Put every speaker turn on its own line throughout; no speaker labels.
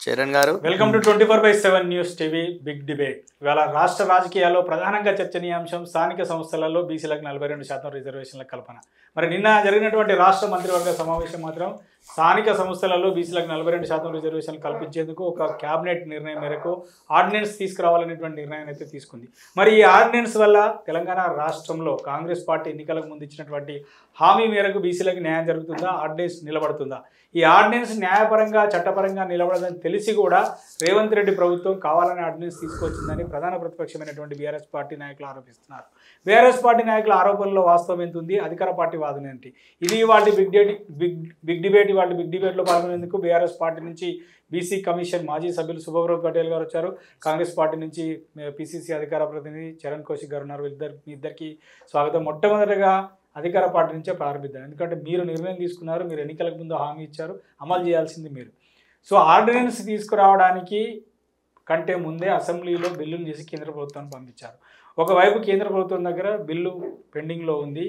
Charan garu
welcome to 24/7 news TV big debate. ఇవాళ రాష్ట్ర రాజకీయాల్లో ప్రధానంగా చర్చనీయాంశం స్థానిక సంస్థలలో బీసీలకు 42% రిజర్వేషన్ల కల్పన. మరి నిన్న జరిగినటువంటి రాష్ట్ర మంత్రివర్గ సమావేశం మాత్రం స్థానిక సంస్థలలో బీసీలకు 42% రిజర్వేషన్లు కల్పించేందుకు ఒక క్యాబినెట్ నిర్ణయం మేరకు ఆర్డినెన్స్ తీసుకురావాలనేటువంటి నిర్ణయం అయితే తీసుకుంది. మరి ఈ ఆర్డినెన్స్ వల్ల తెలంగాణ రాష్ట్రంలో కాంగ్రెస్ పార్టీ ఎన్నికలకు ముందు ఇచ్చినటువంటి హామీ మేరకు బీసీలకు న్యాయం జరుగుతుందా, ఆర్డినెన్స్ నిలబడుతుందా? ఈ ఆర్డినెన్స్ న్యాయపరంగా చట్టపరంగా నిలబడదని తెలిసి కూడా రేవంత్ రెడ్డి ప్రభుత్వం కావాలని ఆర్డినెన్స్ తీసుకొచ్చిందని ప్రధాన ప్రతిపక్షమైనటువంటి బీఆర్ఎస్ పార్టీ నాయకులు ఆరోపిస్తున్నారు. బీఆర్ఎస్ పార్టీ నాయకుల ఆరోపణలో వాస్తవం ఎంత ఉంది, అధికార పార్టీ వాదన ఏంటి? ఇది వాళ్ళ బిగ్ డిబేట్లో పాల్గొనేందుకు బీఆర్ఎస్ పార్టీ నుంచి బీసీ కమిషన్ మాజీ సభ్యులు శుభవ్రత్ పటేల్ గారు వచ్చారు. కాంగ్రెస్ పార్టీ నుంచి పీసీసీ అధికార ప్రతినిధి చరణ్ కౌశిక్ గారు ఉన్నారు. మీ ఇద్దరికి స్వాగతం. మొట్టమొదటిగా అధికార పార్టీ నుంచే ప్రారంభిద్దాం. ఎందుకంటే మీరు నిర్ణయం తీసుకున్నారు, మీరు ఎన్నికలకు ముందు హామీ ఇచ్చారు, అమలు చేయాల్సింది మీరు. సో ఆర్డినెన్స్ తీసుకురావడానికి కంటే ముందే అసెంబ్లీలో బిల్లును చేసి కేంద్ర ప్రభుత్వాన్ని పంపించారు. ఒకవైపు కేంద్ర ప్రభుత్వం దగ్గర బిల్లు పెండింగ్లో ఉంది,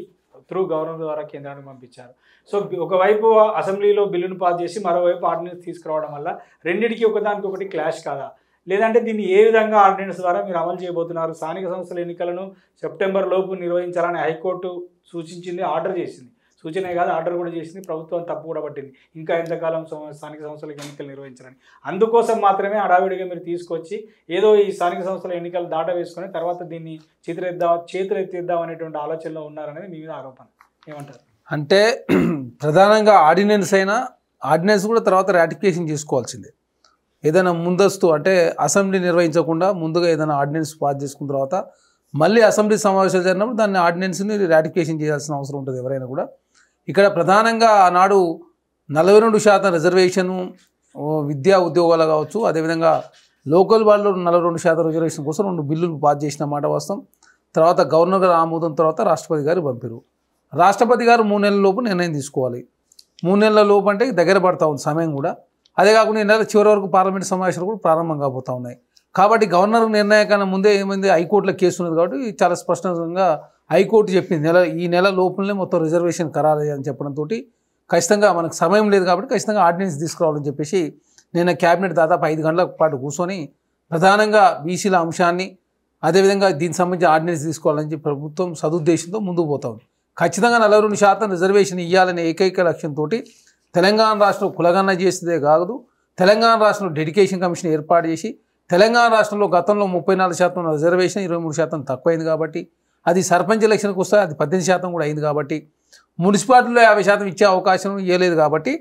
త్రూ గవర్నర్ ద్వారా కేంద్రానికి పంపించారు. సో ఒకవైపు అసెంబ్లీలో బిల్లును పాస్ చేసి మరోవైపు ఆర్డినెన్స్ తీసుకురావడం వల్ల రెండింటికి ఒకదానికొకటి క్లాష్ కాదా? లేదంటే దీన్ని ఏ విధంగా ఆర్డినెన్స్ ద్వారా మీరు అమలు చేయబోతున్నారు? స్థానిక సంస్థల ఎన్నికలను సెప్టెంబర్ లోపు నిర్వహించాలని హైకోర్టు సూచించింది, ఆర్డర్ చేసింది. సూచనే కాదు, ఆర్డర్ కూడా చేసింది. ప్రభుత్వం తప్పు కూడా పట్టింది, ఇంకా ఎంతకాలం స్థానిక సంస్థలకు ఎన్నికలు నిర్వహించాలని. అందుకోసం మాత్రమే హడావిడిగా మీరు తీసుకొచ్చి ఏదో ఈ స్థానిక సంస్థల ఎన్నికలు దాట వేసుకొని తర్వాత దీన్ని చేతులెత్తేద్దాం అనేటువంటి ఆలోచనలో ఉన్నారనేది మీ మీద ఆరోపణ. ఏమంటారు?
అంటే ప్రధానంగా ఆర్డినెన్స్ కూడా తర్వాత రాటిఫికేషన్ చేసుకోవాల్సిందే. ఏదైనా ముందస్తు అంటే అసెంబ్లీ నిర్వహించకుండా ముందుగా ఏదైనా ఆర్డినెన్స్ పాస్ చేసుకున్న తర్వాత మళ్ళీ అసెంబ్లీ సమావేశాలు జరిగినప్పుడు దాన్ని ఆర్డినెన్స్ని రాటిఫికేషన్ చేయాల్సిన అవసరం ఉంటుంది ఎవరైనా కూడా. ఇక్కడ ప్రధానంగా ఆనాడు 42% రిజర్వేషను విద్యా ఉద్యోగాలు కావచ్చు, అదేవిధంగా లోకల్ వాళ్ళు 42% రిజర్వేషన్ కోసం 2 బిల్లులు పాస్ చేసిన మాట వాస్తవం. తర్వాత గవర్నర్ గారు ఆమోదం తర్వాత రాష్ట్రపతి గారు పంపారు. రాష్ట్రపతి గారు 3 నెలల లోపు నిర్ణయం తీసుకోవాలి. 3 నెలల లోపు అంటే దగ్గర పడతా ఉంది సమయం కూడా. అదే కాకుండా ఈ నెల చివరి వరకు పార్లమెంట్ సమావేశాలు కూడా ప్రారంభం కాబోతూ ఉన్నాయి. కాబట్టి గవర్నర్ నిర్ణయం కన్నా ముందే ఏమైంది, హైకోర్టులో కేసు ఉన్నది కాబట్టి చాలా స్పష్టంగా హైకోర్టు చెప్పింది ఈ నెల లోపలనే మొత్తం రిజర్వేషన్ ఖరారు అని చెప్పడంతో ఖచ్చితంగా మనకు సమయం లేదు కాబట్టి ఖచ్చితంగా ఆర్డినెన్స్ తీసుకురావాలని చెప్పేసి నిన్న క్యాబినెట్ దాదాపు 5 గంటల పాటు కూర్చొని ప్రధానంగా బీసీల అంశాన్ని అదేవిధంగా దీనికి సంబంధించి ఆర్డినెన్స్ తీసుకోవాలని చెప్పి ప్రభుత్వం సదుద్దేశంతో ముందుకు పోతా ఉంది. ఖచ్చితంగా 42% రిజర్వేషన్ ఇవ్వాలనే ఏకైక లక్ష్యంతో తెలంగాణ రాష్ట్రంలో కులగణన చేసేదే కాదు, తెలంగాణ రాష్ట్రంలో డెడికేషన్ కమిషన్ ఏర్పాటు చేసి తెలంగాణ రాష్ట్రంలో గతంలో 34% రిజర్వేషన్ 23% తక్కువైంది కాబట్టి, అది సర్పంచ్ ఎలక్షన్కి వస్తే అది 18% కూడా అయింది కాబట్టి, మున్సిపాలిటీలో 50% ఇచ్చే అవకాశం ఇవ్వలేదు కాబట్టి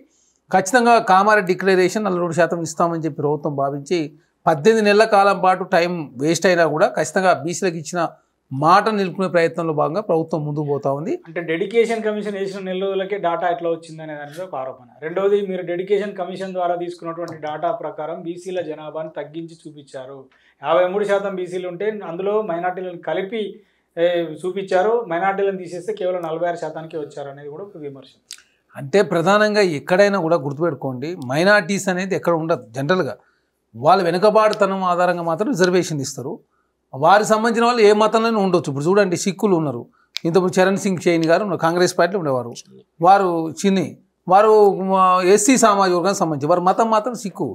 ఖచ్చితంగా కామారెడ్డి డిక్లరేషన్ 42% ఇస్తామని చెప్పి ప్రభుత్వం భావించి 18 నెలల కాలం పాటు టైం వేస్ట్ అయినా కూడా ఖచ్చితంగా బీసీలకు ఇచ్చిన మాట నిలుపుకునే ప్రయత్నంలో భాగంగా ప్రభుత్వం ముందుకు పోతా ఉంది.
అంటే డెడికేషన్ కమిషన్ వేసిన నెల రోజులకే డాటా ఎట్లా వచ్చిందనే దానిలో ఒక ఆరోపణ. రెండవది, మీరు డెడికేషన్ కమిషన్ ద్వారా తీసుకున్నటువంటి డాటా ప్రకారం బీసీల జనాభాను తగ్గించి చూపించారు. 53% బీసీలు ఉంటే అందులో మైనార్టీలను కలిపి చూపించారు. మైనార్టీలను తీసేస్తే కేవలం 46%కే వచ్చారు అనేది కూడా ఒక విమర్శ.
అంటే ప్రధానంగా ఎక్కడైనా కూడా గుర్తుపెట్టుకోండి, మైనార్టీస్ అనేది ఎక్కడ ఉండదు. జనరల్గా వాళ్ళు వెనుకబాటుతనం ఆధారంగా మాత్రం రిజర్వేషన్ ఇస్తారు. వారికి సంబంధించిన వాళ్ళు ఏ మతంలోనే ఉండొచ్చు. ఇప్పుడు చూడండి, సిక్కులు ఉన్నారు. ఇంతకుముందు చరణ్ సింగ్ చైన్ గారు కాంగ్రెస్ పార్టీలో ఉండేవారు. వారు వారు ఎస్సీ సామాజిక వర్గానికి సంబంధించి వారి మతం మాత్రం సిక్కు.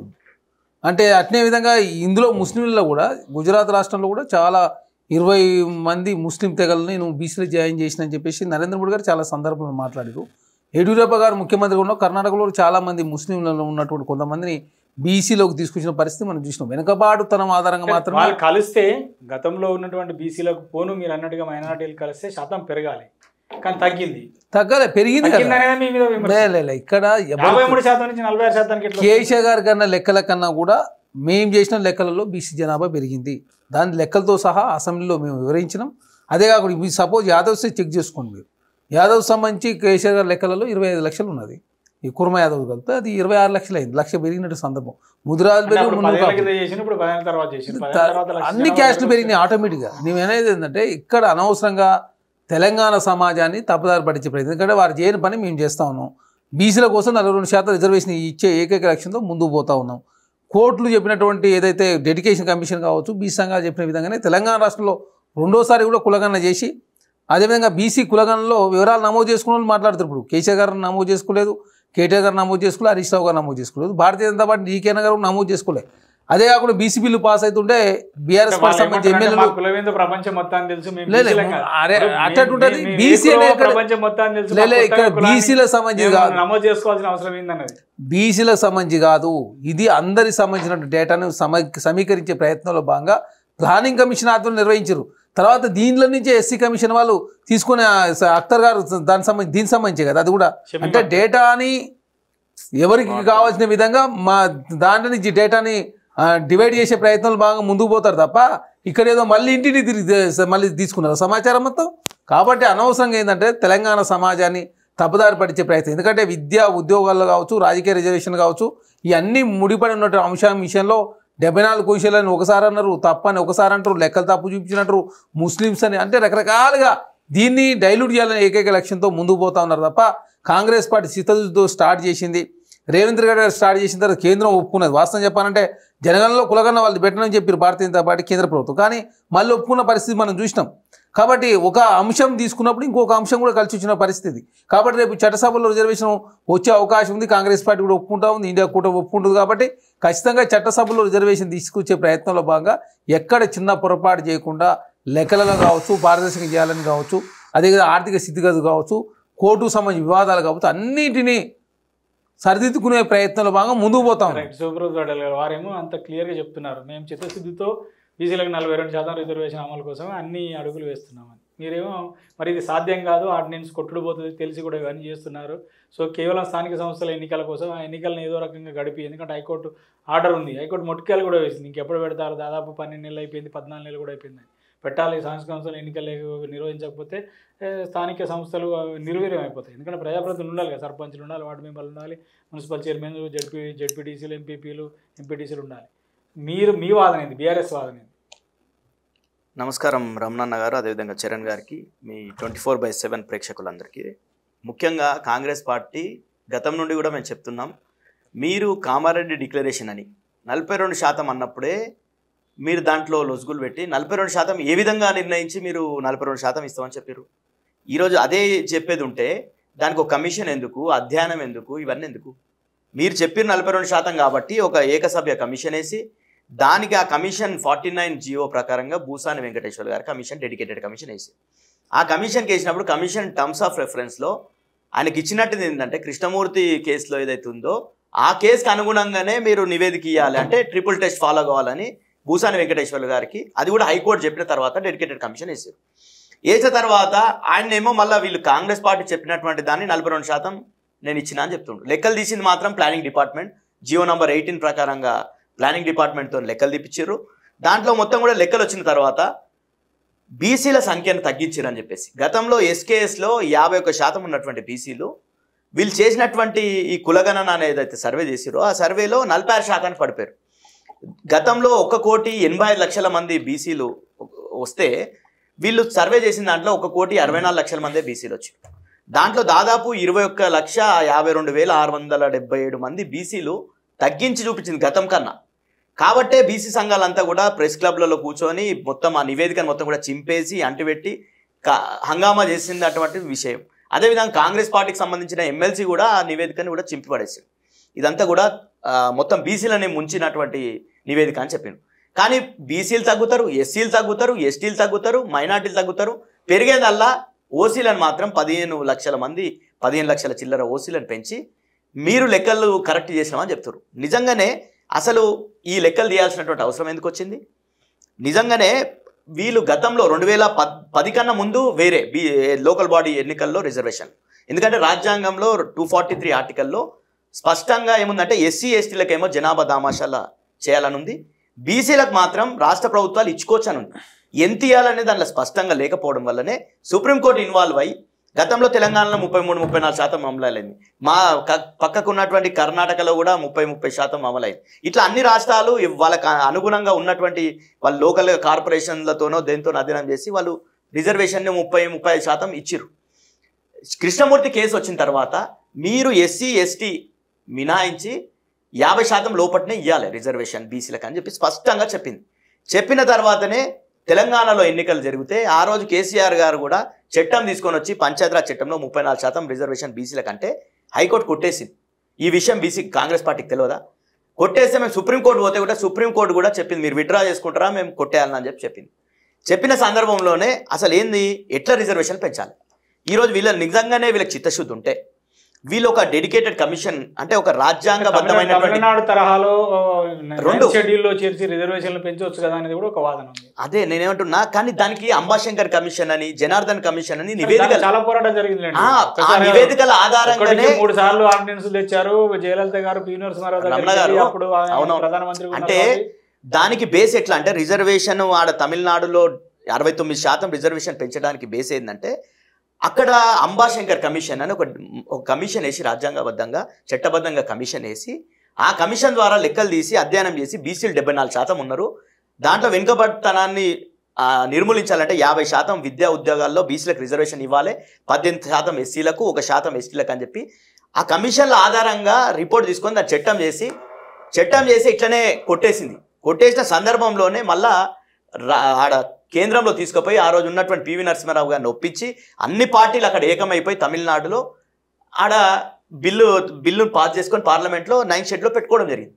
అంటే అట్నే విధంగా ఇందులో ముస్లింలలో కూడా గుజరాత్ రాష్ట్రంలో కూడా చాలా 20 మంది ముస్లిం తెగలని నేను బీసీలో జాయిన్ చేసిన అని చెప్పేసి నరేంద్ర మోడీ గారు చాలా సందర్భంలో మాట్లాడారు. యడ్యూరప్ప గారు ముఖ్యమంత్రిగా ఉన్న కర్ణాటకలో చాలామంది ముస్లింలలో ఉన్నటువంటి కొంతమందిని బీసీలోకి తీసుకొచ్చిన పరిస్థితి మనం చూసినాం. వెనుకబాటుతనం ఆధారంగా మాత్రం
వాళ్ళు కలిస్తే గతంలో ఉన్నటువంటి బీసీలకు పోను మీరు అన్నట్టుగా మైనారిటీలు కలిస్తే శాతం పెరగాలి, కానీ తగ్గాలి, పెరిగింది. ఇక్కడ
53% నుంచి 46% కేసీఆర్ గారి కన్నా లెక్కల కన్నా కూడా మేము చేసిన లెక్కలలో బీసీ జనాభా పెరిగింది. దాని లెక్కలతో సహా అసెంబ్లీలో మేము వివరించినాం. అదే కాకుండా సపోజ్ యాదవ్స్ చెక్ చేసుకోండి, మీరు యాదవ్ సంబంధించి కేసీఆర్ గారి లెక్కలలో 25 లక్షలు ఉన్నది. ఈ కుర్మ యాదవ్ కలిపితే అది 26 లక్షలు అయింది. 1,00,000 పెరిగినట్టు సందర్భం. ముదిరాజు అన్ని క్యాస్ట్లు పెరిగినాయి ఆటోమేటిక్గా. నేనేది ఏంటంటే ఇక్కడ అనవసరంగా తెలంగాణ సమాజాన్ని తప్పుదారి పట్టించే ప్రయత్నం. ఎందుకంటే వారు చేయని పని మేము చేస్తూ ఉన్నాం. బీసీల కోసం 42% రిజర్వేషన్ ఇచ్చే ఏకైక లక్ష్యంతో ముందుకు పోతూ ఉన్నాం. కోర్టులు చెప్పినటువంటి ఏదైతే డెడికేషన్ కమిషన్ కావచ్చు, బీసీ సంఘాలు చెప్పిన విధంగానే తెలంగాణ రాష్ట్రంలో రెండోసారి కూడా కులగణన చేసి అదేవిధంగా బీసీ కులగణనలో వివరాలు నమోదు చేసుకున్న వాళ్ళు మాట్లాడుతారు. ఇప్పుడు కేసీఆర్ గారు నమోదు చేసుకోలేదు, కేటీఆర్ గారు నమోదు చేసుకోలేదు, హరీష్ రావు గారు నమోదు చేసుకోలేదు, భారతీయ జనతా పార్టీ డీకే గారు నమోదు చేసుకోలేదు. అదే కాకుండా బీసీ బిల్లు పాస్ అవుతుంటే బీఆర్ఎస్ పార్టీ సంబంధించి ఎమ్మెల్యేలు
ప్రపంచం మొత్తాన్ని తెలుసు
అట్టుంటది. బీసీలే ఇక్కడ బీసీలకు సంబంధించి కాదు,
నమోదు చేసుకోవాల్సిన అవసరం ఏందన్నది
బీసీలకు సంబంధించి కాదు, ఇది అందరికి సంబంధించిన డేటాను సమీకరించే ప్రయత్నంలో భాగంగా ప్లానింగ్ కమిషన్ ఆధ్వర్యంలో నిర్వహించారు. తర్వాత దీనిలో నుంచి ఎస్సీ కమిషన్ వాళ్ళు తీసుకునే అఖ్తర్ గారు దీనికి సంబంధించి కదా, అది కూడా అంటే డేటాని ఎవరికి కావాల్సిన విధంగా మా దాంట్లో నుంచి డేటాని డివైడ్ చేసే ప్రయత్నాలు బాగా ముందుకు పోతారు తప్ప ఇక్కడ ఏదో మళ్ళీ ఇంటిని మళ్ళీ తీసుకున్నారు సమాచారం మొత్తం. కాబట్టి అనవసరంగా ఏంటంటే తెలంగాణ సమాజాన్ని తప్పుదారి పట్టించే ప్రయత్నం. ఎందుకంటే విద్య ఉద్యోగాల్లో కావచ్చు, రాజకీయ రిజర్వేషన్ కావచ్చు, ఇవన్నీ ముడిపడి ఉన్నటువంటి అంశం విషయంలో 74 క్వశ్చన్లని ఒకసారి అన్నారు, తప్పని ఒకసారి అంటారు, లెక్కలు తప్పు చూపించినట్టు ముస్లిమ్స్ అని, అంటే రకరకాలుగా దీన్ని డైల్యూట్ చేయాలని ఏకైక లక్ష్యంతో ముందుకు పోతా ఉన్నారు తప్ప కాంగ్రెస్ పార్టీ చిత్తశుద్ధితో స్టార్ట్ చేసింది. రేవంత్ రెడ్డి గారు స్టార్ట్ చేసిన తర్వాత కేంద్రం ఒప్పుకున్నది. వాస్తవం చెప్పాలంటే జనగణనలో కులగన్న వాళ్ళు పెట్టనని చెప్పారు భారతీయ జనతా పార్టీ కేంద్ర ప్రభుత్వం, కానీ మళ్ళీ ఒప్పుకున్న పరిస్థితి మనం చూసినాం. కాబట్టి ఒక అంశం తీసుకున్నప్పుడు ఇంకొక అంశం కూడా కలిసి వచ్చిన పరిస్థితి. కాబట్టి రేపు చట్టసభలో రిజర్వేషన్ వచ్చే అవకాశం ఉంది. కాంగ్రెస్ పార్టీ కూడా ఒప్పుకుంటా ఉంది, ఇండియా కూడా ఒప్పుకుంటుంది. కాబట్టి ఖచ్చితంగా చట్టసభలో రిజర్వేషన్ తీసుకొచ్చే ప్రయత్నంలో భాగంగా ఎక్కడ చిన్న పొరపాటు చేయకుండా లెక్కలలో కావచ్చు, పారదర్శకంగా చేయాలని కావచ్చు, అదేవిధంగా ఆర్థిక స్థితిగతులు కావచ్చు, కోర్టుకు సంబంధించిన వివాదాలు కావచ్చు, అన్నిటినీ సరిదిద్దుకునే ప్రయత్నంలో భాగంగా ముందుకు పోతాం.
సుబ్రహ్మణ్యం గారు వారేమో అంత క్లియర్గా చెప్తున్నారు, మేము చిత్తశుద్ధితో బీసీలకు 42% రిజర్వేషన్ అమలు కోసం అన్ని అడుగులు వేస్తున్నామని. మీరేమో మరి ఇది సాధ్యం కాదు, ఆర్డినెన్స్ కొట్టుడు పోతుంది తెలిసి కూడా ఇవన్నీ చేస్తున్నారు. సో కేవలం స్థానిక సంస్థల ఎన్నికల కోసం ఆ ఎన్నికలను ఏదో రకంగా గడిపి, ఎందుకంటే హైకోర్టు ఆర్డర్ ఉంది, హైకోర్టు మొట్టికాయలు కూడా వేసింది, ఇంకెప్పుడు పెడతారు, దాదాపు 12 నెలలు అయిపోయింది, 14 నెలలు కూడా అయిపోయింది, పెట్టాలి. స్థానిక సంస్థల ఎన్నికలు నిర్వహించకపోతే స్థానిక సంస్థలు నిర్వీర్యం అయిపోతాయి. ఎందుకంటే ప్రజాప్రతినిధులు ఉండాలి కదా, సర్పంచులు ఉండాలి, వార్డు మెంబర్లు ఉండాలి, మున్సిపల్ చైర్మన్లు, జడ్పీటీసీలు, ఎంపీపీలు, ఎంపీటీసీలు ఉండాలి. మీ వాదన ఏంది, బీఆర్ఎస్ వాదన ఏంది?
నమస్కారం రమణన్న గారు, అదేవిధంగా చరణ్ గారికి, మీ 24/7 ప్రేక్షకులందరికీ. ముఖ్యంగా కాంగ్రెస్ పార్టీ గతం నుండి కూడా మేము చెప్తున్నాం, మీరు కామారెడ్డి డిక్లరేషన్ అని 42% అన్నప్పుడే మీరు దాంట్లో లొసుగులు పెట్టి 42% ఏ విధంగా నిర్ణయించి మీరు 42% ఇస్తామని చెప్పారు. ఈరోజు అదే చెప్పేది ఉంటే దానికి ఒక కమిషన్ ఎందుకు, అధ్యయనం ఎందుకు, ఇవన్నీ ఎందుకు? మీరు చెప్పిన 42% కాబట్టి ఒక ఏకసభ్య కమిషన్ వేసి దానికి ఆ కమిషన్ 49 జియో ప్రకారంగా భూసాని వెంకటేశ్వర్ గారు కమిషన్, డెడికేటెడ్ కమిషన్ వేసి ఆ కమిషన్కి వేసినప్పుడు కమిషన్ టర్మ్స్ ఆఫ్ రెఫరెన్స్లో ఆయనకి ఇచ్చినట్టు ఏంటంటే కృష్ణమూర్తి కేసులో ఏదైతే ఉందో ఆ కేసుకి అనుగుణంగానే మీరు నివేదిక ఇవ్వాలి, అంటే ట్రిపుల్ టెస్ట్ ఫాలో కావాలని భూసాని వెంకటేశ్వర్లు గారికి అది కూడా హైకోర్టు చెప్పిన తర్వాత డెడికేటెడ్ కమిషన్ వేసారు. వేసిన తర్వాత ఆయనేమో మళ్ళీ వీళ్ళు కాంగ్రెస్ పార్టీ చెప్పినటువంటి దాన్ని 42% నేను ఇచ్చినా అని చెప్తుండ్రు. లెక్కలు తీసింది మాత్రం ప్లానింగ్ డిపార్ట్మెంట్ జియో నంబర్ 18 ప్రకారంగా ప్లానింగ్ డిపార్ట్మెంట్తో లెక్కలు తీపిచ్చారు. దాంట్లో మొత్తం కూడా లెక్కలు వచ్చిన తర్వాత బీసీల సంఖ్యను తగ్గించారు అని చెప్పేసి గతంలో ఎస్కేఎస్లో 51% ఉన్నటువంటి బీసీలు వీళ్ళు చేసినటువంటి ఈ కులగణన అనేది సర్వే చేసిరో ఆ సర్వేలో 46% పడిపోయారు. గతంలో 1,85,00,000 మంది బీసీలు వస్తే వీళ్ళు సర్వే చేసిన దాంట్లో 1,64,00,000 మందే బీసీలు వచ్చారు. దాంట్లో దాదాపు 21,52,677 మంది బీసీలు తగ్గించి చూపించింది గతం కన్నా. కాబట్టే బీసీ సంఘాలంతా కూడా ప్రెస్ క్లబ్లలో కూర్చొని మొత్తం ఆ నివేదికను మొత్తం కూడా చింపేసి అంటిపెట్టి హంగామా చేసింది అటువంటి విషయం. అదేవిధంగా కాంగ్రెస్ పార్టీకి సంబంధించిన ఎమ్మెల్సీ కూడా ఆ నివేదికను కూడా చింపిపడేసింది. ఇదంతా కూడా మొత్తం బీసీలని ముంచినటువంటి నివేదిక అని చెప్పిండు. కానీ బీసీలు తగ్గుతారు, ఎస్సీలు తగ్గుతారు, ఎస్టీలు తగ్గుతారు, మైనార్టీలు తగ్గుతారు. పెరిగేదల్లా ఓసీలను మాత్రం 15 లక్షల మంది, 15 లక్షల చిల్లర ఓసీలను పెంచి మీరు లెక్కలు కరెక్ట్ చేసినామని చెప్తారు. నిజంగానే అసలు ఈ లెక్కలు తీయాల్సినటువంటి అవసరం ఎందుకు వచ్చింది? నిజంగానే వీళ్ళు గతంలో 2010 కన్నా ముందు వేరే లోకల్ బాడీ ఎన్నికల్లో రిజర్వేషన్, ఎందుకంటే రాజ్యాంగంలో 243 ఆర్టికల్లో స్పష్టంగా ఏముందంటే ఎస్సీ ఎస్టీలకేమో జనాభా దామాషాల చేయాలని ఉంది, బీసీలకు మాత్రం రాష్ట్ర ప్రభుత్వాలు ఇచ్చుకోవచ్చని ఉంది. ఎంత ఇవ్వాలనే దాంట్లో స్పష్టంగా లేకపోవడం వల్లనే సుప్రీంకోర్టు ఇన్వాల్వ్ అయ్యి గతంలో తెలంగాణలో 33-34% అమలైంది. మా పక్కకు ఉన్నటువంటి కర్ణాటకలో కూడా 30% అమలైంది. ఇట్లా అన్ని రాష్ట్రాలు వాళ్ళకి అనుగుణంగా ఉన్నటువంటి వాళ్ళ లోకల్ కార్పొరేషన్లతోనో దేంతో అధీనం చేసి వాళ్ళు రిజర్వేషన్ని 30-35% ఇచ్చిర్రు. కృష్ణమూర్తి కేసు వచ్చిన తర్వాత మీరు ఎస్సీ ఎస్టీ మినాయించి 50% లోపట్నే ఇవ్వాలి రిజర్వేషన్ బీసీలకు అని చెప్పి స్పష్టంగా చెప్పింది. చెప్పిన తర్వాతనే తెలంగాణలో ఎన్నికలు జరిగితే ఆ రోజు కేసీఆర్ గారు కూడా చట్టం తీసుకొని వచ్చి పంచాయతీరాజ్ చట్టంలో 34% రిజర్వేషన్ బీసీల కంటే హైకోర్టు కొట్టేసింది. ఈ విషయం బీసీ కాంగ్రెస్ పార్టీకి తెలియదా? కొట్టేస్తే మేము సుప్రీంకోర్టు పోతే కూడా సుప్రీంకోర్టు కూడా చెప్పింది మీరు విత్డ్రా చేసుకుంటారా మేము కొట్టేయాలని చెప్పింది. చెప్పిన సందర్భంలోనే అసలు ఏంది ఎట్లా రిజర్వేషన్ పెంచాలి. ఈరోజు వీళ్ళ నిజంగానే వీళ్ళకి చిత్తశుద్ధి ఉంటే వీళ్ళు ఒక డెడికేటెడ్ కమిషన్ అంటే ఒక రాజ్యాంగబద్ధమైనటువంటి
తమిళనాడు తరహాలో
రెండు
షెడ్యూల్లో చేర్చి రిజర్వేషన్లు పెంచవచ్చు కదా అనేది కూడా ఒక వాదన ఉంది.
అదే నేనేమంటున్నా. కానీ దానికి అంబాశంకర్ కమిషన్ అని జనార్దన్ కమిషన్ అని నివేదికలు
చాలా పోరాటం జరిగింది.
నివేదికల ఆధారంగానే
3 సార్లు ఆర్డినెన్స్ తెచ్చారు జయలలిత గారు, పి నరసింహారావు అప్పుడు ప్రధానమంత్రి.
అంటే దానికి బేస్ ఎట్లా అంటే రిజర్వేషన్ ఆడ తమిళనాడులో 69% రిజర్వేషన్ పెంచడానికి బేస్ ఏంటంటే అక్కడ అంబాశంకర్ కమిషన్ అని ఒక కమిషన్ వేసి రాజ్యాంగబద్ధంగా చట్టబద్ధంగా కమిషన్ వేసి ఆ కమిషన్ ద్వారా లెక్కలు తీసి అధ్యయనం చేసి బీసీలు 74% ఉన్నారు. దాంట్లో వెనుకబడితనాన్ని నిర్మూలించాలంటే 50% విద్యా ఉద్యోగాల్లో బీసీలకు రిజర్వేషన్ ఇవ్వాలి, 18% ఎస్సీలకు, 1% ఎస్టీలకు అని చెప్పి ఆ కమిషన్ల ఆధారంగా రిపోర్ట్ తీసుకొని దాన్ని చట్టం చేసి ఇట్లనే కొట్టేసిన సందర్భంలోనే మళ్ళా ఆడ కేంద్రంలో తీసుకుపోయి ఆ రోజు ఉన్నటువంటి పివి నరసింహారావు గారిని ఒప్పించి అన్ని పార్టీలు అక్కడ ఏకమైపోయి తమిళనాడులో ఆడ బిల్లును పాస్ చేసుకొని పార్లమెంట్లో 9th షెడ్యూల్లో పెట్టుకోవడం జరిగింది.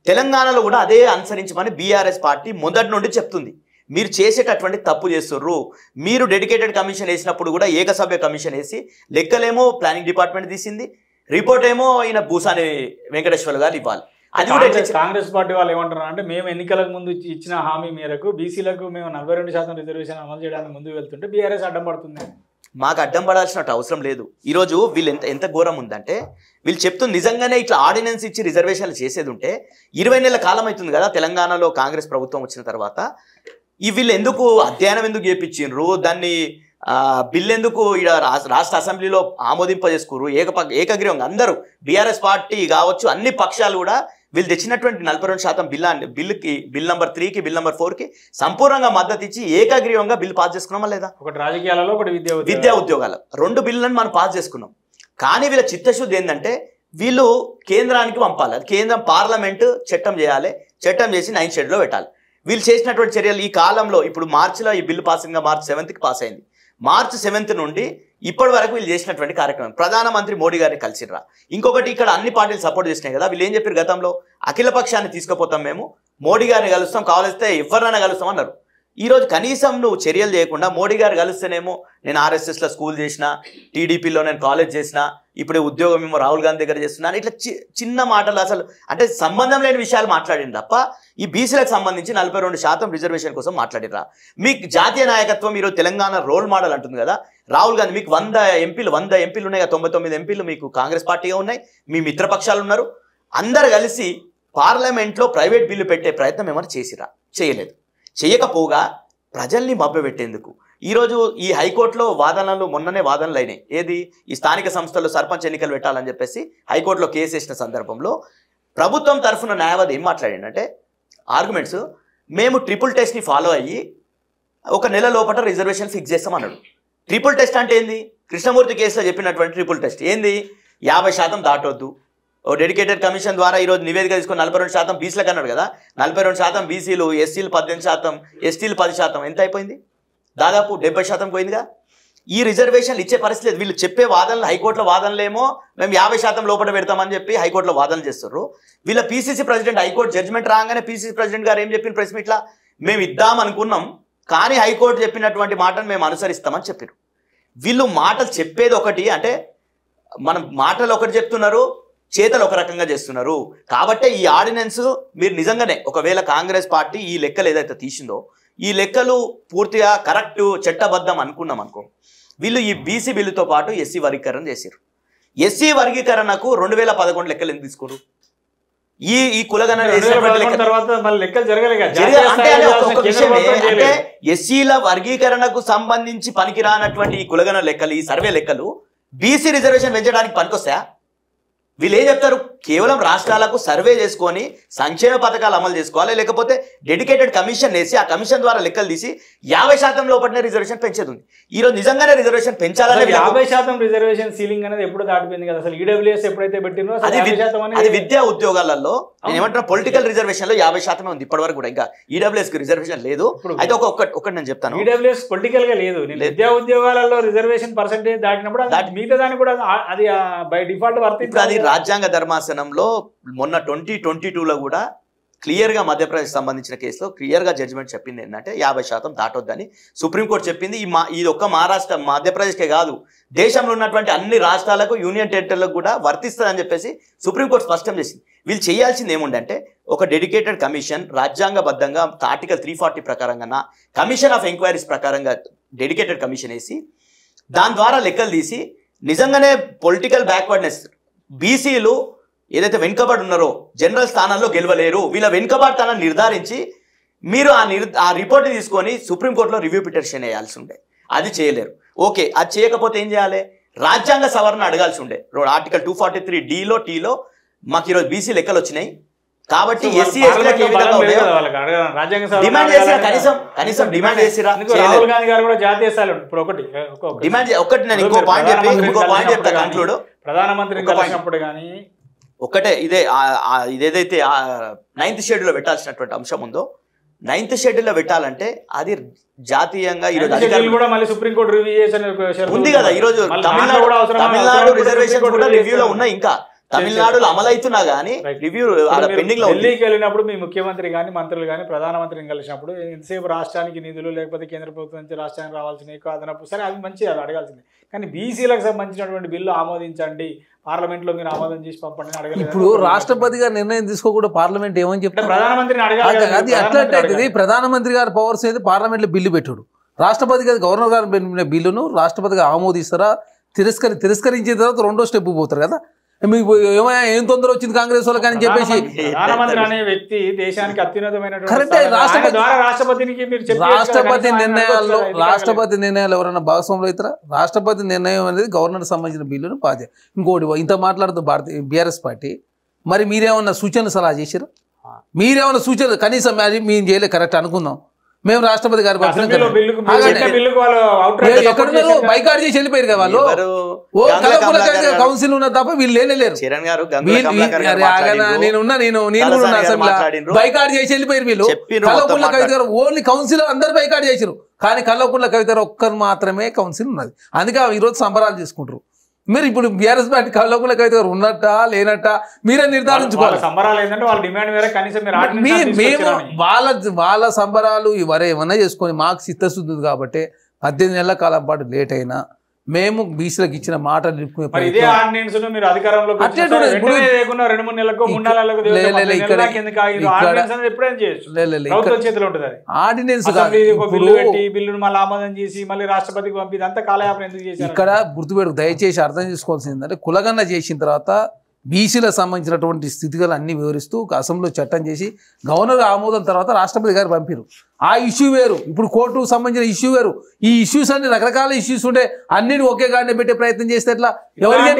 తెలంగాణలో కూడా అదే అనుసరించమని బీఆర్ఎస్ పార్టీ మొదటి నుండి చెప్తుంది. మీరు చేసేటటువంటి తప్పు చేస్తుర్రు. మీరు డెడికేటెడ్ కమిషన్ వేసినప్పుడు కూడా ఏకసభ్య కమిషన్ వేసి లెక్కలేమో ప్లానింగ్ డిపార్ట్మెంట్ తీసింది, రిపోర్ట్ ఏమో ఈయన భూసాని వెంకటేశ్వర గారు ఇవ్వాలి. అది కూడా
కాంగ్రెస్ పార్టీ వాళ్ళు ఏమంటారు అంటే మేము ఎన్నికలకు ముందు ఇచ్చిన హామీ మేరకు బీసీలకు మేము 42% రిజర్వేషన్ అమలు చేయడానికి ముందుకు వెళ్తుంటే బీఆర్ఎస్ అడ్డం పడుతుంది.
మాకు అడ్డం పడాల్సినట్టు అవసరం లేదు. ఈరోజు వీళ్ళు ఎంత ఘోరం ఉందంటే వీళ్ళు చెప్తుంది నిజంగానే ఇట్లా ఆర్డినెన్స్ ఇచ్చి రిజర్వేషన్లు చేసేది ఉంటే 20 నెలల కాలం అవుతుంది కదా తెలంగాణలో కాంగ్రెస్ ప్రభుత్వం వచ్చిన తర్వాత. వీళ్ళు ఎందుకు అధ్యయనం ఎందుకు చేపించిండ్రు, దాన్ని బిల్ ఎందుకు రాష్ట్ర అసెంబ్లీలో ఆమోదింపజేసుకురు ఏకగ్రీవంగా అందరూ బీఆర్ఎస్ పార్టీ కావచ్చు అన్ని పక్షాలు కూడా వీళ్ళు తెచ్చినటువంటి 42% బిల్ నెంబర్ 3కి బిల్ నెంబర్ 4కి సంపూర్ణంగా మద్దతు ఇచ్చి ఏకగ్రీవంగా బిల్ పాస్ చేసుకున్నామా లేదా?
ఒకటి రాజకీయాలలో ఒకటి
విద్యా ఉద్యోగాలు 2 బిల్లులను మనం పాస్ చేసుకున్నాం. కానీ వీళ్ళ చిత్తశుద్ధి ఏంటంటే వీళ్ళు కేంద్రానికి పంపాలి, అది కేంద్రం పార్లమెంట్ చట్టం చేసి 9th షెడ్యూల్లో పెట్టాలి. వీళ్ళు చేసినటువంటి చర్యలు ఈ కాలంలో ఇప్పుడు మార్చిలో ఈ బిల్లు పాసింగ్గా March 7th పాస్ అయింది. March 7th నుండి ఇప్పటి వరకు వీళ్ళు చేసినటువంటి కార్యక్రమం ప్రధానమంత్రి మోడీ గారిని కలిసిర్రా. ఇంకొకటి ఇక్కడ అన్ని పార్టీలు సపోర్ట్ చేసినాయి కదా. వీళ్ళు ఏం చెప్పారు గతంలో అఖిల పక్షాన్ని తీసుకుపోతాం, మేము మోడీ గారిని కలుస్తాం, కావాలిస్తే ఎవరినైనా కలుస్తాం అన్నారు. ఈరోజు కనీసం నువ్వు చర్యలు చేయకుండా మోడీ గారు కలిస్తేనేమో నేను ఆర్ఎస్ఎస్లో స్కూల్ చేసిన, టీడీపీలో నేను కాలేజ్ చేసిన, ఇప్పుడు ఉద్యోగం ఏమో రాహుల్ గాంధీ దగ్గర చేస్తున్నాను, ఇట్లా చిన్న మాటలు అసలు అంటే సంబంధం లేని విషయాలు మాట్లాడింది తప్ప ఈ బీసీలకు సంబంధించి 42% రిజర్వేషన్ కోసం మాట్లాడిరా. మీకు జాతీయ నాయకత్వం ఈరోజు తెలంగాణ రోల్ మోడల్ అంటుంది కదా రాహుల్ గాంధీ. మీకు 100 ఎంపీలు ఉన్నాయి కదా, 99 ఎంపీలు మీకు కాంగ్రెస్ పార్టీగా ఉన్నాయి, మీ మిత్రపక్షాలు ఉన్నారు. అందరు కలిసి పార్లమెంట్లో ప్రైవేట్ బిల్లు పెట్టే ప్రయత్నం ఏమైనా చేసిరా? చేయలేదు. చేయకపోగా ప్రజల్ని మభ్యపెట్టేందుకు ఈరోజు ఈ హైకోర్టులో మొన్ననే వాదనలు అయినాయి. ఏది ఈ స్థానిక సంస్థల్లో సర్పంచ్ ఎన్నికలు పెట్టాలని చెప్పేసి హైకోర్టులో కేసు వేసిన సందర్భంలో ప్రభుత్వం తరఫున న్యాయవాది ఏం మాట్లాడిందంటే ఆర్గ్యుమెంట్స్, మేము ట్రిపుల్ టెస్ట్ని ఫాలో అయ్యి 1 నెల లోపల రిజర్వేషన్ ఫిక్స్ చేస్తామన్నాడు. ట్రిపుల్ టెస్ట్ అంటే ఏంది? కృష్ణమూర్తి కేసులో చెప్పినటువంటి ట్రిపుల్ టెస్ట్ ఏంది? 50% దాటొద్దు, ఓ డెడికేటెడ్ కమిషన్ ద్వారా ఈరోజు నివేదిక తీసుకొని 42% బీసీలకు అన్నాడు కదా, 42% బీసీలు, ఎస్సీలు 18%, ఎస్టీలు 10%, ఎంత అయిపోయింది? దాదాపు 70% పోయిందిగా. ఈ రిజర్వేషన్లు ఇచ్చే పరిస్థితి లేదు. వీళ్ళు చెప్పే వాదనలు హైకోర్టులో వాదనలేమో మేము 50% లోపల పెడతామని చెప్పి హైకోర్టులో వాదనలు చేస్తారు. వీళ్ళ పీసీసీ ప్రెసిడెంట్ హైకోర్టు జడ్జిమెంట్ రాగానే పీసీసీ ప్రెసిడెంట్ గారు ఏం చెప్పిన ప్రెస్ మీట్లా, మేము ఇద్దామనుకున్నాం కానీ హైకోర్టు చెప్పినటువంటి మాటను మేము అనుసరిస్తామని చెప్పారు. వీళ్ళు మాటలు చెప్పేది ఒకటి అంటే మనం మాటలు ఒకటి చెప్తున్నారు, చేతలు ఒక రకంగా చేస్తున్నారు. కాబట్టే ఈ ఆర్డినెన్స్ మీరు నిజంగానే ఒకవేళ కాంగ్రెస్ పార్టీ ఈ లెక్కలు ఏదైతే తీసిందో ఈ లెక్కలు పూర్తిగా కరెక్ట్ చట్టబద్ధం అనుకున్నాం అనుకో, వీళ్ళు ఈ బీసీ బిల్లుతో పాటు ఎస్సీ వర్గీకరణ చేశారు. ఎస్సీ వర్గీకరణకు 2011 లెక్కలు ఎందుకు తీసుకోరు? ఈ కులగణ అంటే ఎస్సీల వర్గీకరణకు సంబంధించి పనికిరానటువంటి ఈ కులగణ లెక్కలు, ఈ సర్వే లెక్కలు బీసీ రిజర్వేషన్ పెంచడానికి పనికొస్తాయా? వీళ్ళు ఏం చెప్తారు, కేవలం రాష్ట్రాలకు సర్వే చేసుకొని సంక్షేమ పథకాలు అమలు చేసుకోవాలి, లేకపోతే డెడికేటెడ్ కమిషన్ వేసి ఆ కమిషన్ ద్వారా లెక్కలు తీసి 50% లోపలనే రిజర్వేషన్ పెంచేది ఉంది. ఈ రోజు నిజంగానే రిజర్వేషన్ పెంచాలని
50% రిజర్వేషన్ సీలింగ్ అనేది ఎప్పుడు దాటిపోయింది కదా. అసలు ఈడబ్ల్యూఎస్ ఎప్పుడైతే పెట్టినో
అది విద్యా ఉద్యోగాలలో నేను ఏమంటున్నా పొలిటికల్ రిజర్వేషన్ లో 50% ఉంది ఇప్పటి వరకు కూడా. ఇంకా ఈడబ్ల్యూఎస్ కి రిజర్వేషన్ లేదు. అయితే ఒకటి నేను చెప్తాను,
ఈడబ్ల్యూఎస్ పొలిటికల్ గా లేదు. విద్యా ఉద్యోగాలలో రిజర్వేషన్ పర్సెంటేజ్ దాటినప్పుడు మిగతా దాన్ని కూడా అది బై డిఫాల్ట్ వర్తించాలి.
అది రాజ్యాంగ ధర్మాసనంలో మొన్న 2022లో కూడా క్లియర్గా మధ్యప్రదేశ్ సంబంధించిన కేసులో క్లియర్గా జడ్జిమెంట్ చెప్పింది ఏంటంటే 50% దాటొద్దని సుప్రీంకోర్టు చెప్పింది. ఇది ఒక్క మధ్యప్రదేశ్కే కాదు, దేశంలో ఉన్నటువంటి అన్ని రాష్ట్రాలకు యూనియన్ టెరిటరీలకు కూడా వర్తిస్తుందని చెప్పేసి సుప్రీంకోర్టు స్పష్టం చేసింది. వీళ్ళు చేయాల్సింది ఏముందంటే ఒక డెడికేటెడ్ కమిషన్, రాజ్యాంగబద్ధంగా ఆర్టికల్ 340 ప్రకారంగా కమిషన్ ఆఫ్ ఎంక్వైరీస్ ప్రకారంగా డెడికేటెడ్ కమిషన్ వేసి దాని ద్వారా లెక్కలు తీసి నిజంగానే పొలిటికల్ బ్యాక్వర్డ్నెస్ బీసీలు ఏదైతే వెనుకబడి ఉన్నారో జనరల్ స్థానాల్లో గెలవలేరు, వీళ్ళ వెనుకబాటుతనాన్ని నిర్ధారించి మీరు ఆ రిపోర్ట్ తీసుకొని సుప్రీంకోర్టులో రివ్యూ పిటిషన్ వేయాల్సి ఉండే. అది చేయలేరు. ఓకే, అది చేయకపోతే ఏం చేయాలి, రాజ్యాంగ సవరణ అడగాల్సి ఉండే. ఆర్టికల్ 243 Dలో Tలో మాకు ఈరోజు బీసీ లెక్కలు వచ్చినాయి కాబట్టి ఎస్సీ ఎస్టీలకు ఏ విధంగా డిమాండ్ చేసిరా, కనీసం డిమాండ్ చేసిరా.
రాహుల్ గాంధీ గారు కూడా జాతీయ స్థాయిలో ఇప్పుడు
డిమాండ్ ఒకటి నేను ఇంకో పాయింట్ చెప్తా కన్క్లూడ్.
ప్రధానమంత్రి కలిసినప్పుడు కానీ
ఒక్కటే ఇదేదైతే 9th షెడ్యూల్లో పెట్టాల్సినటువంటి అంశం ఉందో 9th షెడ్యూల్లో పెట్టాలంటే అది జాతీయంగా ఈరోజు
కూడా మళ్ళీ సుప్రీంకోర్టు రివ్యూ చేసిన
ఉంది కదా. ఈరోజు తమిళనాడు రిజర్వేషన్ కూడా రివ్యూలో ఉన్నాయి. ఇంకా తమిళనాడులో అమలవుతున్నా కానీ రివ్యూ పెండింగ్ లో.
ఢిల్లీకి వెళ్ళినప్పుడు మీ ముఖ్యమంత్రి కానీ మంత్రులు కానీ ప్రధానమంత్రిని కలిసినప్పుడు ఎంతసేపు రాష్ట్రానికి నిధులు లేకపోతే కేంద్ర ప్రభుత్వం నుంచి రాష్ట్రానికి రావాల్సిన ఎక్కువ అదనపు సరే అది మంచి అది అడగాల్సింది. కానీ బీసీలకు సంబంధించినటువంటి బిల్లు ఆమోదించండి, పార్లమెంట్ లో మీరు ఆమోదం చేసి పంపండి అడగాలి.
ఇప్పుడు రాష్ట్రపతి గారు నిర్ణయం తీసుకోకుండా పార్లమెంట్ ఏమని చెప్తారు,
ప్రధానమంత్రిని అడగాలి.
అది అట్లయితే ప్రధానమంత్రి గారి పవర్స్ అయితే పార్లమెంట్ లో బిల్లు పెట్టాడు, రాష్ట్రపతి గారు గవర్నర్ గారు పెట్టిన బిల్లును రాష్ట్రపతి గారు ఆమోదిస్తారా, తిరస్కరించిన తర్వాత రెండో స్టెప్ పోతారు కదా. మీకు ఏం తొందర వచ్చింది కాంగ్రెస్ వాళ్ళకి అని చెప్పేసి
ప్రధానమంత్రి అనే వ్యక్తి దేశానికి
అత్యున్నతమైనటువంటి రాష్ట్రపతి నిర్ణయాలు ఎవరైనా భాగస్వాములు అవుతారా? రాష్ట్రపతి నిర్ణయం అనేది గవర్నర్ సంబంధించిన బిల్లును పాస్. ఇంకోటి ఇంత మాట్లాడుతూ బీఆర్ఎస్ పార్టీ మరి మీరేమన్నా సూచనలు సలహా చేశారు? మీరేమన్నా సూచనలు కనీసం మేము చేయలేదు కరెక్ట్ అనుకుందాం, మేము రాష్ట్రపతి గారు బైకాట్ చేసి వెళ్ళిపోయారు కదా వాళ్ళు. కౌన్సిల్ ఉన్న తప్ప వీళ్ళు లేనేలేరు. బైకాట్ చేసి వెళ్ళిపోయారు వీళ్ళు. కల్వకుంట్ల కవిత గారు ఓన్లీ కౌన్సిల్ అందరు బైకాట్ చేశారు, కానీ కల్వకుంట్ల కవిత గారు ఒక్కరు మాత్రమే కౌన్సిల్ ఉన్నది. అందుకే ఈరోజు సంబరాలు చేసుకుంటారు. మీరు ఇప్పుడు బీఆర్ఎస్ పార్టీ కల్వకుంట్ల కవిత గారు ఉన్నట్టా లేనట్టా మీరే నిర్ధారించుకోవాలి. మేము వాళ్ళ సంబరాలు ఏమన్నా చేసుకొని మాకు చిత్తశుద్ధి కాబట్టి 18 నెలల కాలం పాటు లేట్ అయినా మేము బీసీలకు ఇచ్చిన మాట ఇక్కడ గుర్తుపెట్టు. దయచేసి అర్థం చేసుకోవాల్సింది ఏంటంటే కులగన్న చేసిన తర్వాత బీసీలకు సంబంధించినటువంటి స్థితిగతులు అన్ని వివరిస్తూ అసెంబ్లీలో చట్టం చేసి గవర్నర్ ఆమోదం తర్వాత రాష్ట్రపతి గారు పంపారు. ఆ ఇష్యూ వేరు, ఇప్పుడు కోర్టుకు సంబంధించిన ఇష్యూ వేరు. ఈ ఇష్యూస్ అన్ని రకరకాల ఇష్యూస్ ఉంటే అన్నిటి ఒకే గాడిని పెట్టే ప్రయత్నం చేస్తే ఎట్లా?
ఎవరికి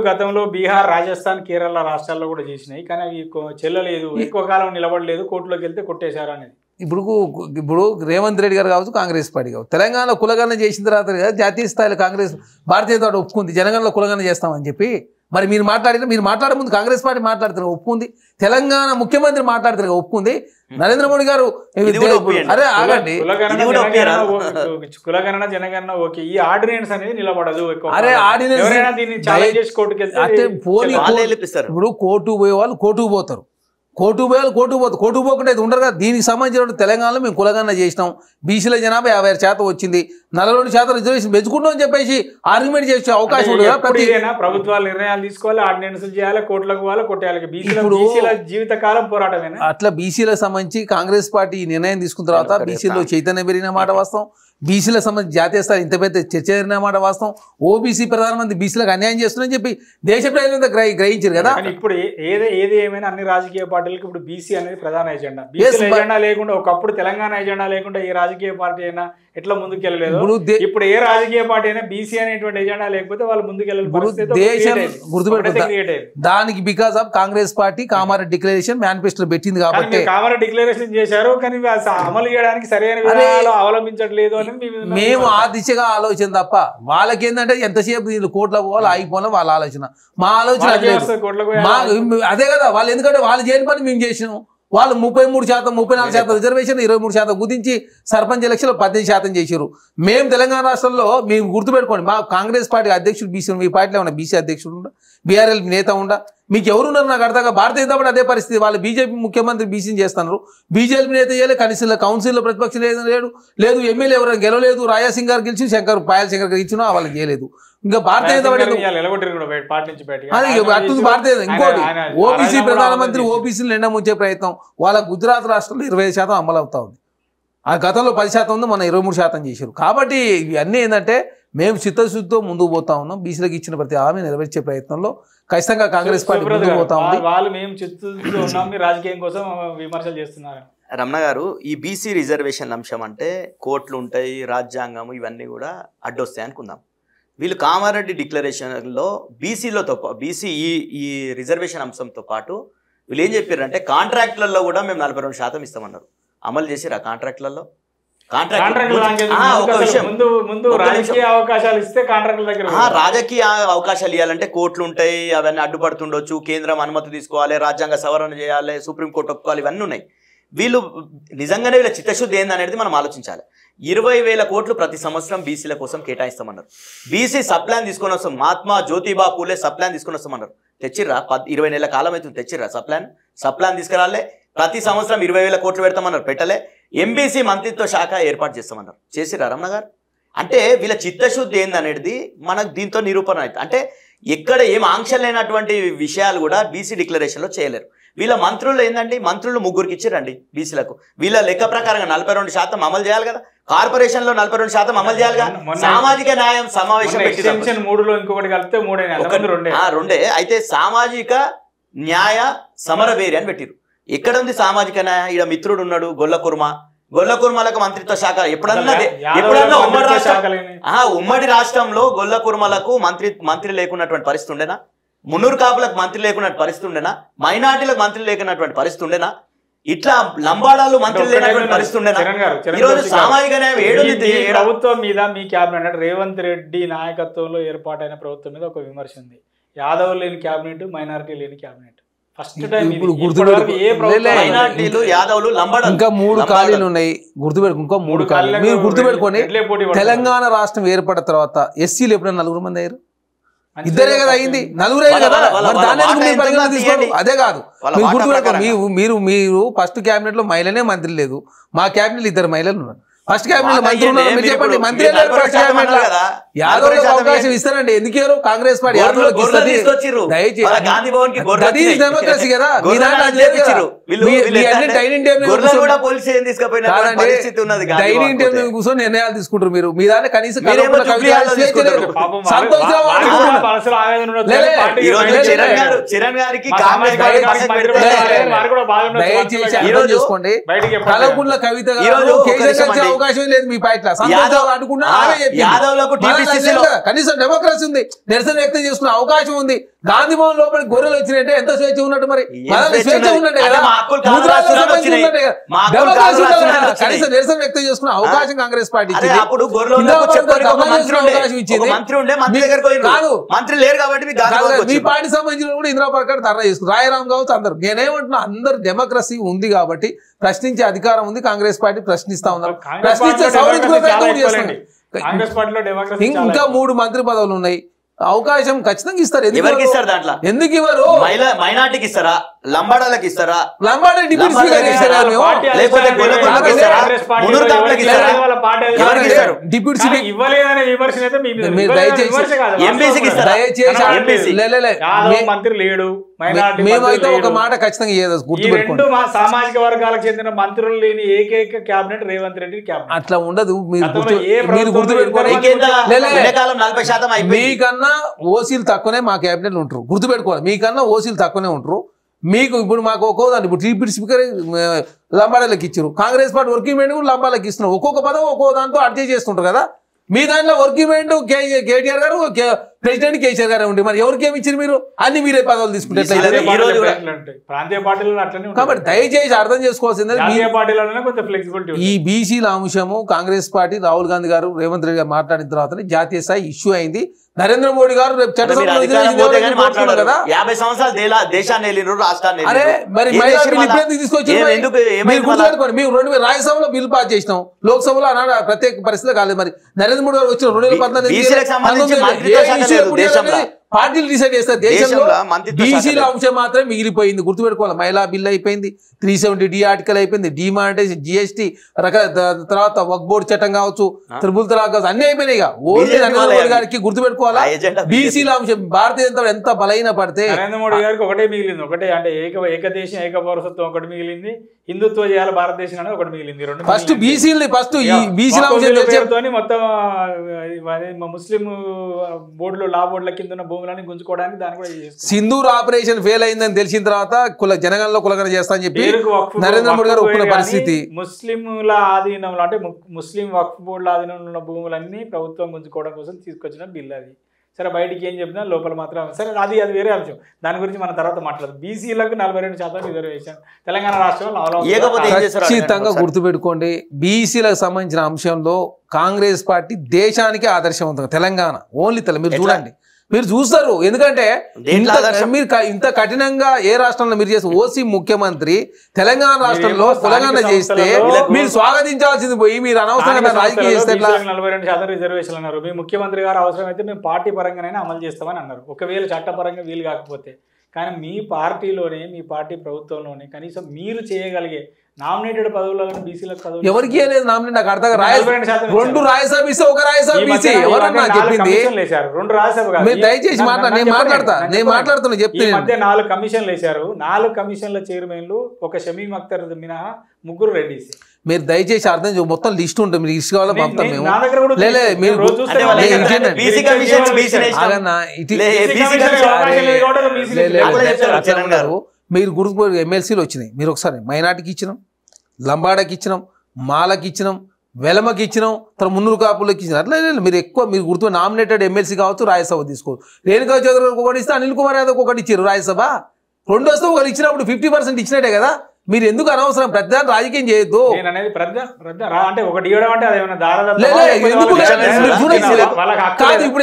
గతంలో బీహార్, రాజస్థాన్, కేరళ రాష్ట్రాల్లో కూడా చేసినాయి, కానీ అవి చెల్లలేదు, ఎక్కువ కాలం నిలబడలేదు, కోర్టులోకి వెళ్తే కొట్టేశారు అనేది.
ఇప్పుడు రేవంత్ రెడ్డి గారు కావచ్చు, కాంగ్రెస్ పార్టీ కావచ్చు, తెలంగాణలో కులగణన చేసిన తర్వాత జాతీయ స్థాయిలో కాంగ్రెస్ భారతీయ జనతా ఒప్పుకుంది జనగణనలో కులగణన చేస్తామని చెప్పి. మరి మీరు మాట్లాడే ముందు కాంగ్రెస్ పార్టీ మాట్లాడుతున్నారు ఒప్పుకుంది, తెలంగాణ ముఖ్యమంత్రి మాట్లాడుతున్నారు ఒప్పుకుంది, నరేంద్ర మోడీ గారు అరే ఆగండి
కులగణన జనగణన ఓకే, ఈ ఆర్డినెన్స్ అనేది నిలబడదు.
అరే ఆర్డినెన్స్ ఇప్పుడు కోర్టు పోయే వాళ్ళు కోర్టుకు పోతారు, కోర్టు పోకుండా అయితే ఉండరు కదా. దీనికి సంబంధించిన తెలంగాణలో మేము కులగణన చేసినాం, బీసీల జనాభా 56% వచ్చింది, 42% రిజర్వేషన్ పెంచుకుంటాం అని చెప్పేసి ఆర్గ్యుమెంట్ చేసే అవకాశం ఉంటుంది కదా.
ప్రభుత్వాలు నిర్ణయాలు తీసుకోవాలి, ఆర్డినెన్స్ చేయాలి, కోర్టులకు పోవాలి, కొట్టేయాలి. బీసీల జీవితకాలం పోరాటమేనా?
అట్లా బీసీలకు సంబంధించి కాంగ్రెస్ పార్టీ నిర్ణయం తీసుకున్న తర్వాత బీసీలో చైతన్యం పెరిగిన మాట వాస్తవం. బీసీలకు సంబంధించి జాతీయ స్థాయి ఇంత పెద్ద చర్చ జరిగిన మాట వాస్తవం. ఓబీసీ ప్రధానమంత్రి బీసీలకు అన్యాయం చేస్తున్నారని చెప్పి దేశ ప్రజలంతా గ్రహించారు కదా.
ఇప్పుడు ఏది ఏమైనా అన్ని రాజకీయ పార్టీలకు ఇప్పుడు బీసీ అనేది ప్రధాన ఎజెండా. బీసీ ఎజెండా లేకుండా ఒకప్పుడు తెలంగాణ ఎజెండా లేకుండా ఏ రాజకీయ పార్టీ అయినా ఎట్లా ముందుకెళ్ళలేదు. ఇప్పుడు ఏ రాజకీయ పార్టీ అయినా బీసీ అనేటువంటి ఎజెండా లేకపోతే వాళ్ళు ముందుకెళ్ళలేదు.
దేశం గుర్తుపెట్టుకుంటారు దానికి because of Congress party Kamareddy declaration మేనిఫెస్టోలో పెట్టింది కాబట్టి.
కామారెడ్డి డిక్లరేషన్ చేశారు కానీ అమలు చేయడానికి సరైన విధానాలు అవలంబించట్లేదు అని
మేము ఆ దిశగా ఆలోచన తప్ప వాళ్ళకి ఏంటంటే ఎంతసేపు వీళ్ళు కోట్ల పోవాలి ఆగిపోవాలి వాళ్ళ ఆలోచన. మా ఆలోచన అదే కదా. వాళ్ళు ఎందుకంటే వాళ్ళు చేయని పని మేము చేసినాం. వాళ్ళు 33%, 34% రిజర్వేషన్ 23% కుదించి సర్పంచ్ ఎలక్షన్లో 18% చేశారు. మేము తెలంగాణ రాష్ట్రంలో మేము గుర్తుపెట్టుకోండి, మా కాంగ్రెస్ పార్టీ అధ్యక్షుడు బీసీ, మీ పార్టీలో ఉన్న బీసీ అధ్యక్షుడు ఉండ, బీఆర్ఎల్ నేత ఉండ, మీకు ఎవరున్నారు నాకు అర్థంగా. భారతీయ జనతా పార్టీ అదే పరిస్థితి. వాళ్ళు బీజేపీ ముఖ్యమంత్రి బీసీని చేస్తున్నారు, బీజేపీ నేత చేయలేదు, కనీసం కౌన్సిల్లో ప్రతిపక్షం లేదు, ఎమ్మెల్యే ఎవరైనా గెలవలేదు. రాజాసింగ్ గారు గెలిచి పాయల్ శంకర్ గారు ఇచ్చినా వాళ్ళకి చేయలేదు. ఇంకా భారతీయ జనతా పార్టీ ఇంకోటి ఓబీసీ ప్రధానమంత్రి ఓబీసీలు నిండా ముంచే ప్రయత్నం. వాళ్ళ గుజరాత్ రాష్ట్రంలో 25% అమలు అవుతా ఉంది. ఆ గతంలో 10% ఉంది, మన 23% చేశారు. కాబట్టి ఇవన్నీ ఏంటంటే మేము చిత్తశుద్ధితో ముందుకు పోతా ఉన్నాం. బీసీలకు ఇచ్చిన ప్రతి హామీ నెరవేర్చే ప్రయత్నంలో ఖచ్చితంగా కాంగ్రెస్ పార్టీ ముందుకు పోతా ఉంది.
వాళ్ళు మేము చిత్తశుద్ధితో ఉన్నాం, మీ రాజకీయం కోసం విమర్శలు చేస్తున్నారు.
రమణ గారు, ఈ బీసీ రిజర్వేషన్ అంశం అంటే కోర్టులు ఉంటాయి, రాజ్యాంగం ఇవన్నీ కూడా అడ్డొస్తాయి అనుకుందాం. వీళ్ళు కామారెడ్డి డిక్లరేషన్లో బీసీ ఈ రిజర్వేషన్ అంశంతో పాటు వీళ్ళు ఏం చెప్పారంటే కాంట్రాక్ట్లలో కూడా మేము 42% ఇస్తామన్నారు. అమలు చేసిరా కాంట్రాక్ట్లలో?
రాజకీయ అవకాశాలు
ఇవ్వాలంటే కోర్టులు ఉంటాయి, అవన్నీ అడ్డుపడుతుండొచ్చు, కేంద్రం అనుమతి తీసుకోవాలి, రాజ్యాంగ సవరణ చేయాలి, సుప్రీంకోర్టు ఒప్పుకోవాలి, ఇవన్నీ ఉన్నాయి. వీళ్ళు నిజంగానే వీళ్ళ చిత్తశుద్ధి ఏందనేది మనం ఆలోచించాలి. 20,000 కోట్లు ప్రతి సంవత్సరం బీసీల కోసం కేటాయిస్తామన్నారు. బీసీ సప్లాన్ తీసుకొని వస్తాం, మహాత్మా జ్యోతిబా పూలే సప్లాన్ తీసుకొని వస్తామన్నారు. తెచ్చిర్రా? 20 నెలల కాలం అవుతుంది, తెచ్చిర్రా? సప్లాన్ తీసుకురాలే. ప్రతి సంవత్సరం 20,000 కోట్లు పెడతామన్నారు, పెట్టలే. ఎంబీసీ మంత్రిత్వ శాఖ ఏర్పాటు చేస్తామన్నారు, చేసిర్రా రమణ గారు? అంటే వీళ్ళ చిత్తశుద్ధి ఏందనేది మనకు దీంతో నిరూపణ అవుతుంది. అంటే ఎక్కడ ఏం ఆంక్షలు లేనటువంటి విషయాలు కూడా బీసీ డిక్లరేషన్లో చేయలేరు. వీళ్ళ మంత్రులు ఏంటంటే మంత్రులు 3కి ఇచ్చిరండి బీసీలకు. వీళ్ళ లెక్క ప్రకారంగా 42% అమలు చేయాలి కదా, కార్పొరేషన్లో 42% అమలు చేయాలి కదా. సామాజిక న్యాయం సమావేశం రెండే అయితే సామాజిక న్యాయ సమరవేరి అని పెట్టిరు. ఎక్కడ ఉంది సామాజిక న్యాయ? ఈడ మిత్రుడు ఉన్నాడు గొల్లకుర్మలకు మంత్రిత్వ శాఖ ఎప్పుడన్నా ఉమ్మడి రాష్ట్రంలో గొల్లకుర్మలకు మంత్రి లేకున్నటువంటి పరిస్థితి ఉండేనా? మున్నూరు కాపులకు మంత్రి లేకున్నటువంటి పరిస్థితి ఉండేనా? మైనార్టీలకు మంత్రి లేకున్నటువంటి పరిస్థితి ఉండేనా? ఇట్లా లంబాడాలు మంత్రి లేనటువంటి పరిస్థితి ఉండేనా? ఈరోజు సామాజిక న్యాయం
ప్రభుత్వం మీద మీ క్యాబినెట్ రేవంత్ రెడ్డి నాయకత్వంలో ఏర్పాటైన ప్రభుత్వం మీద ఒక విమర్శ ఉంది. యాదవ్ లేని క్యాబినెట్, మైనారిటీ లేని క్యాబినెట్. ఫస్ట్ టైం
ఇంకా 3 ఖాళీలు ఉన్నాయి. ఇంకో 3 ఖాళీలు మీరు గుర్తుపెట్టుకోండి. తెలంగాణ రాష్ట్రం ఏర్పడిన తర్వాత ఎస్సీలు ఎప్పుడైనా 4 మంది అయ్యారు? ఇద్దరే కదా అయింది, 4 కదా. అదే కాదు, మీరు గుర్తుపెట్టుకోండి. మీరు ఫస్ట్ క్యాబినెట్ లో మహిళనే మంత్రి లేదు, మా క్యాబినెట్ 2 మహిళలు ఉన్నారు. ఫస్ట్ క్యాబినెట్ మంత్రి ఉన్నారు, మీరు చెప్పండి. మంత్రి యాదవ్ అవకాశం ఇస్తారండి, ఎందుకు కాంగ్రెస్ పార్టీ డెమోక్రసీ కదా. డైనింగ్ టేబుల్ కూర్చొని నిర్ణయాలు తీసుకుంటారు మీరు. మీ దాంట్లో కనీసం చూసుకోండి. కలకుంట్ల కవిత అవకాశం లేదు మీ పార్టీలో. కనీసం డెమోక్రసీ ఉంది, నిరసన వ్యక్తం చేసుకునే అవకాశం ఉంది. గాంధీ భవన్ లోపల గొర్రెలు వచ్చినట్టే ఎంత స్వేచ్ఛ ఉన్నట్టు మరి స్వేచ్ఛ ఉన్నట్టే కదా. కనీసం నిరసన వ్యక్తం చేసుకునే అవకాశం కాంగ్రెస్ పార్టీ ఇచ్చింది. మీ పార్టీ సంబంధించిన కూడా ఇందిరా పార్క్ ధర్నా చేసుకున్నారు, రాయరాం కావచ్చు అందరు. నేనేమంటున్నా, అందరు డెమోక్రసీ ఉంది కాబట్టి ప్రశ్నించే అధికారం ఉంది. కాంగ్రెస్ పార్టీ ప్రశ్నిస్తా ఉన్నారు, ప్రశ్నించే సవరించుకునే ప్రయత్నం చేస్తుంది. ఇంకా 3 మంత్రి పదవులు ఉన్నాయి, అవకాశం ఖచ్చితంగా ఇస్తారు.
ఎందుకు ఇస్తారు? దాంట్లో ఎందుకు ఇవ్వరు? మైనార్టీకి ఇస్తారా? లంబాడాలకు ఇస్తారా?
లంబాడే డిప్యూటీ స్పీకర్ చేశారా మేము?
లేకపోతే గొల్లకొండకు ఇస్తారా? మునూరు కాపులకు ఇస్తారా? ఎవరికి ఇస్తారు?
డిప్యూటీ స్పీకర్
ఇవ్వలేదనే విమర్శన అయితే మీ మీద
మీరు దయచేసి
ఎంపీసీకి ఇస్తారా?
దయచేసి
యాదవ్ మంత్రి లేడు, మైనారిటీ
మేమైతే ఒక మాట ఖచ్చితంగా గుర్తుపెట్టుకోండి.
సామాజిక వర్గాలకు చెందిన మంత్రులు లేని ఏకైక క్యాబినెట్ రేవంత్ రెడ్డి క్యాబినెట్.
అట్లా ఉండదు. మీరు
ప్రభుత్వం
గుర్తుపెట్టుకోండి.
ఎండాకాలం 40% అయిపోయింది.
మీకన్నా ఓసీలు తక్కువనే మా క్యాబినెట్ ఉంటారు. గుర్తుపెట్టుకోవాలి. మీకన్నా ఓసీలు తక్కువనే ఉంటారు. మీకు ఇప్పుడు మాకు ఒక్కోదాన్ని ఇప్పుడు డిప్యూటీ స్పీకర్ లంబాడాలకు ఇచ్చారు. కాంగ్రెస్ పార్టీ వర్కింగ్ మెంట్ కూడా లంబాలకు ఇస్తున్నారు. ఒక్కొక్క పదం ఒక్కో దాంతో అడ్జస్ట్ చేస్తుంటారు కదా. మీ దాంట్లో వర్కింగ్ మెంట్ కేటీఆర్ గారు, ప్రెసిడెంట్ కేసీఆర్ గారు ఉంటే మరి ఎవరికి ఏమి ఇచ్చారు మీరు? అన్ని మీరే పదవులు తీసుకుంటే
ప్రాంతీయ పార్టీలు అట్లనే.
కాబట్టి దయచేసి అర్థం చేసుకోవాల్సింది ఈ బీసీల అంశము కాంగ్రెస్ పార్టీ రాహుల్ గాంధీ గారు రేవంత్ రెడ్డి గారు మాట్లాడిన తర్వాత జాతీయ స్థాయి ఇష్యూ అయింది. నరేంద్ర మోడీ గారు రేపు చట్టసభలో కదా
50 సంవత్సరాలు దేశాన్ని రాష్ట్రాన్ని
అరే మరి తీసుకొచ్చి మీరు గుర్తుపెట్టుకోండి. మేము 2000 రాజ్యసభలో బిల్లు పాస్ చేసినాం. లోక్సభలో అన్నాడు ప్రత్యేక పరిస్థితి కాలేదు. మరి నరేంద్ర మోడీ గారు వచ్చిన 2014 పార్టీలు డిసైడ్ చేస్తారు. దేశంలో బీసీల అంశం మాత్రమే మిగిలిపోయింది. గుర్తుపెట్టుకోవాలి. మహిళా బిల్ అయిపోయింది, 370D ఆర్టికల్ అయిపోయింది, డిమానిటైజేషన్, GST, తర్వాత వక్ఫ్ బోర్డు చట్టం కావచ్చు, త్రిపుల్ తలాక్ కావచ్చు, అన్ని అయిపోయినాయి. ఓన్లీ నరేంద్ర మోడీ గారికి గుర్తుపెట్టుకోవాలా బీసీల అంశం. భారతీయ జనతా ఎంత బలైన పడితే
నరేంద్ర మోడీ గారికి ఒకటే మిగిలింది. ఒకటే అంటే ఏకదేశం ఏక పౌరసత్వం ఒకటి మిగిలింది. హిందుత్వ చేయాలి భారతదేశం అనేది ఒకటి మిగిలింది.
ఫస్ట్ బీసీలు ఫస్ట్ ఈ బీసీల అంశం
మొత్తం ముస్లిం బోర్డులో లా బోర్డుల కింద ఉన్న భూములని గుంజుకోవడానికి దాన్ని కూడా
సింధూర్ ఆపరేషన్ ఫెయిల్ అయిందని తెలిసిన తర్వాత జనగణలో కులగన చేస్తా అని చెప్పి నరేంద్ర మోడీ గారు ఒప్పుకున్న పరిస్థితి.
ముస్లింల ఆధీనంలో అంటే ముస్లిం వక్ఫ్ బోర్డుల ఆధీనంలో ఉన్న భూములన్నీ ప్రభుత్వం గుంజుకోవడం కోసం తీసుకొచ్చిన బిల్ అది. సరే బయటికి ఏం చెప్పినా లోపల మాత్రం సరే అది వేరే అంశం. దాని గురించి మనం తర్వాత మాట్లాడదు. బీసీలకు 42% రిజర్వేషన్ తెలంగాణ రాష్ట్రంలో
ఖచ్చితంగా గుర్తుపెట్టుకోండి. బీసీలకు సంబంధించిన అంశంలో కాంగ్రెస్ పార్టీ దేశానికి ఆదర్శవంతంగా తెలంగాణ ఓన్లీ మీరు చూడండి, మీరు చూస్తారు. ఎందుకంటే మీరు ఇంత కఠినంగా ఏ రాష్ట్రంలో మీరు చేస్తే ఓసీ ముఖ్యమంత్రి తెలంగాణ రాష్ట్రంలో తెలంగాణ చేస్తే మీరు స్వాగతించాల్సింది పోయి మీరు అనవసరంగా రాజకీయం చేస్తే
42% రిజర్వేషన్ అన్నారు. మీ ముఖ్యమంత్రి గారు అవసరమైతే మేము పార్టీ పరంగానైనా అమలు చేస్తామని అన్నారు. ఒకవేళ చట్టపరంగా వీలు కాకపోతే. కానీ మీ పార్టీలోనే మీ పార్టీ ప్రభుత్వంలోనే కనీసం మీరు చేయగలిగే నామినేటెడ్ పదవులను బీసీలకు పదవులు
ఎవరికి లేదు. నామినేట్ నాకు అర్థం 2 రాజ్యసభ ఇస్తే ఒక రాజ్యసభ బీసీ ఎవరన్నా చెప్పింది.
2 రాజ్యసభ
మీరు దయచేసి నేను మాట్లాడుతున్నా చెప్తే
4 కమిషన్లు వేశారు. 4 కమిషన్ల చైర్మన్లు ఒక షమీమ్ అఖ్తర్ మినహా 3 రెడ్డిస్.
మీరు దయచేసి అర్థం మొత్తం లిస్ట్ ఉంటుంది. మీరు లిస్ట్ కావాలో పంపుతాం మేము. మీరు గుర్తు ఎమ్మెల్సీలు వచ్చినాయి. మీరు ఒకసారి మైనార్టీకి ఇచ్చినాం, లంబాడకి ఇచ్చినాం, మాలకి ఇచ్చినాం, వెలమకి ఇచ్చినాం, తర్వాత మున్నూరు కాపులకి ఇచ్చినాం. అట్లా మీరు ఎక్కువ మీరు గుర్తు నామినేటెడ్ ఎమ్మెల్సీ కావచ్చు, రాజ్యసభ తీసుకోవచ్చు. రేణుకా చౌదరికి ఒకటి ఇస్తే అనిల్ కుమార్ యాదవ్ ఒకటి ఇచ్చారు రాజ్యసభ. 2 వస్తే ఒకటి ఇచ్చినప్పుడు 50% ఇచ్చినట్టే కదా. మీరు ఎందుకు అనవసరం ప్రధాన రాజకీయం చేయొద్దు.
అంటే ఒకటి ఇవ్వడం అంటే
ఇప్పుడు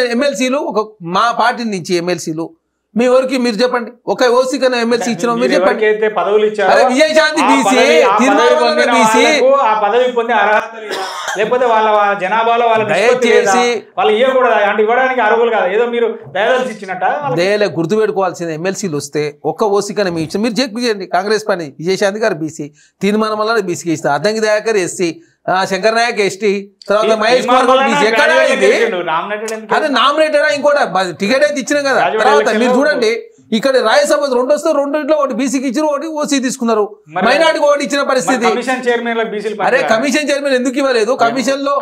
ఎమ్మెల్సీలు ఒక మా పార్టీ నుంచి ఎమ్మెల్సీలు మీ ఊరికి మీరు చెప్పండి. ఒక ఓసీ కన్నా ఎమ్మెల్సీ ఇచ్చినాం మీరు చెప్పండి.
పదవులు ఇచ్చారు
విజయశాంతి బీసీ,
ఆ పదవి పొందే అర్హత లేకపోతే వాళ్ళ జనాభాలో వాళ్ళ
దయచేసి
వాళ్ళు ఇవ్వకూడదు అంటే ఇవ్వడానికి అర్హులు కాదు. ఏదో మీరు దయదలిచి ఇచ్చినట్ట
గుర్తుపెట్టుకోవాల్సిన ఎమ్మెల్సీలు వస్తే ఒక్క ఓసీ కన్నా మీ ఇచ్చిన మీరు చెక్ చేయండి. కాంగ్రెస్ పార్టీ విజయశాంతి గారు బీసీ, తీర్మానం వల్ల బీసీకి ఇస్తారు. అద్దంకి దయాకర్ ఎస్సీ, శంకర్ నాయక్ ఎస్టీ, తర్వాత మహేష్ కుమార్ బీసీ. ఎక్కడ అదే నామినేటెడ్ ఇంకోటి టికెట్ అయితే ఇచ్చినాం కదా. తర్వాత మీరు చూడండి ఇక్కడ రాజ్యసభ 2 వస్తే 2 ఒకటి బీసీకి ఇచ్చారు, ఒకటి ఓసీ తీసుకున్నారు. మైనార్టీకి ఒకటి ఇచ్చిన పరిస్థితి. అరే కమిషన్ చైర్మన్ ఎందుకు ఇవ్వలేదు? కమిషన్ లో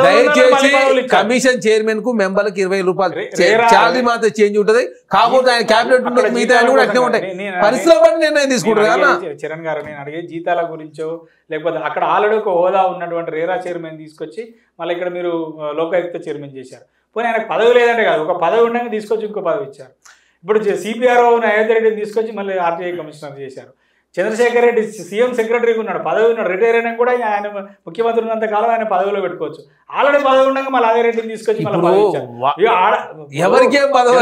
దయచేసి కమిషన్ చైర్మన్ కు మెంబర్లకు 20 రూపాయలు శాలరీ మాత్రం చేంజ్ ఉంటుంది. కాకపోతే ఆయన క్యాబినెట్ ఉంటుంది, మిగతా కూడా అట్నే ఉంటాయి. పరిస్థితుల బట్టి నిర్ణయం తీసుకుంటారు కదా.
చరణ్ గారు నేను అడిగే జీతాల గురించో లేకపోతే అక్కడ ఆల్రెడీ ఒక హోదా ఉన్నటువంటి రేరా చైర్మన్ తీసుకొచ్చి మళ్ళీ ఇక్కడ మీరు లోకాయుక్త చైర్మన్ చేశారు. పోనీ ఆయనకు పదవి లేదంటే కాదు, ఒక పదవి ఉండగా తీసుకొచ్చి ఇంకో పదవి ఇచ్చారు. ఇప్పుడు సిపిఆర్ఓ అయోధ్య రెడ్డిని తీసుకొచ్చి మళ్ళీ ఆర్టీఐ కమిషనర్ చేశారు. చంద్రశేఖర్ రెడ్డి సీఎం సెక్రటరీగా ఉన్నాడు, పదవి ఉన్నాడు, రిటైర్ అయినా కూడా ఆయన ముఖ్యమంత్రి ఉన్నంత కాలం ఆయన పదవిలో పెట్టుకోవచ్చు. ఆల్రెడీ పదవి ఉండగా మళ్ళీ అదే రెడ్డిని తీసుకొచ్చి
ఎవరికేం పదవి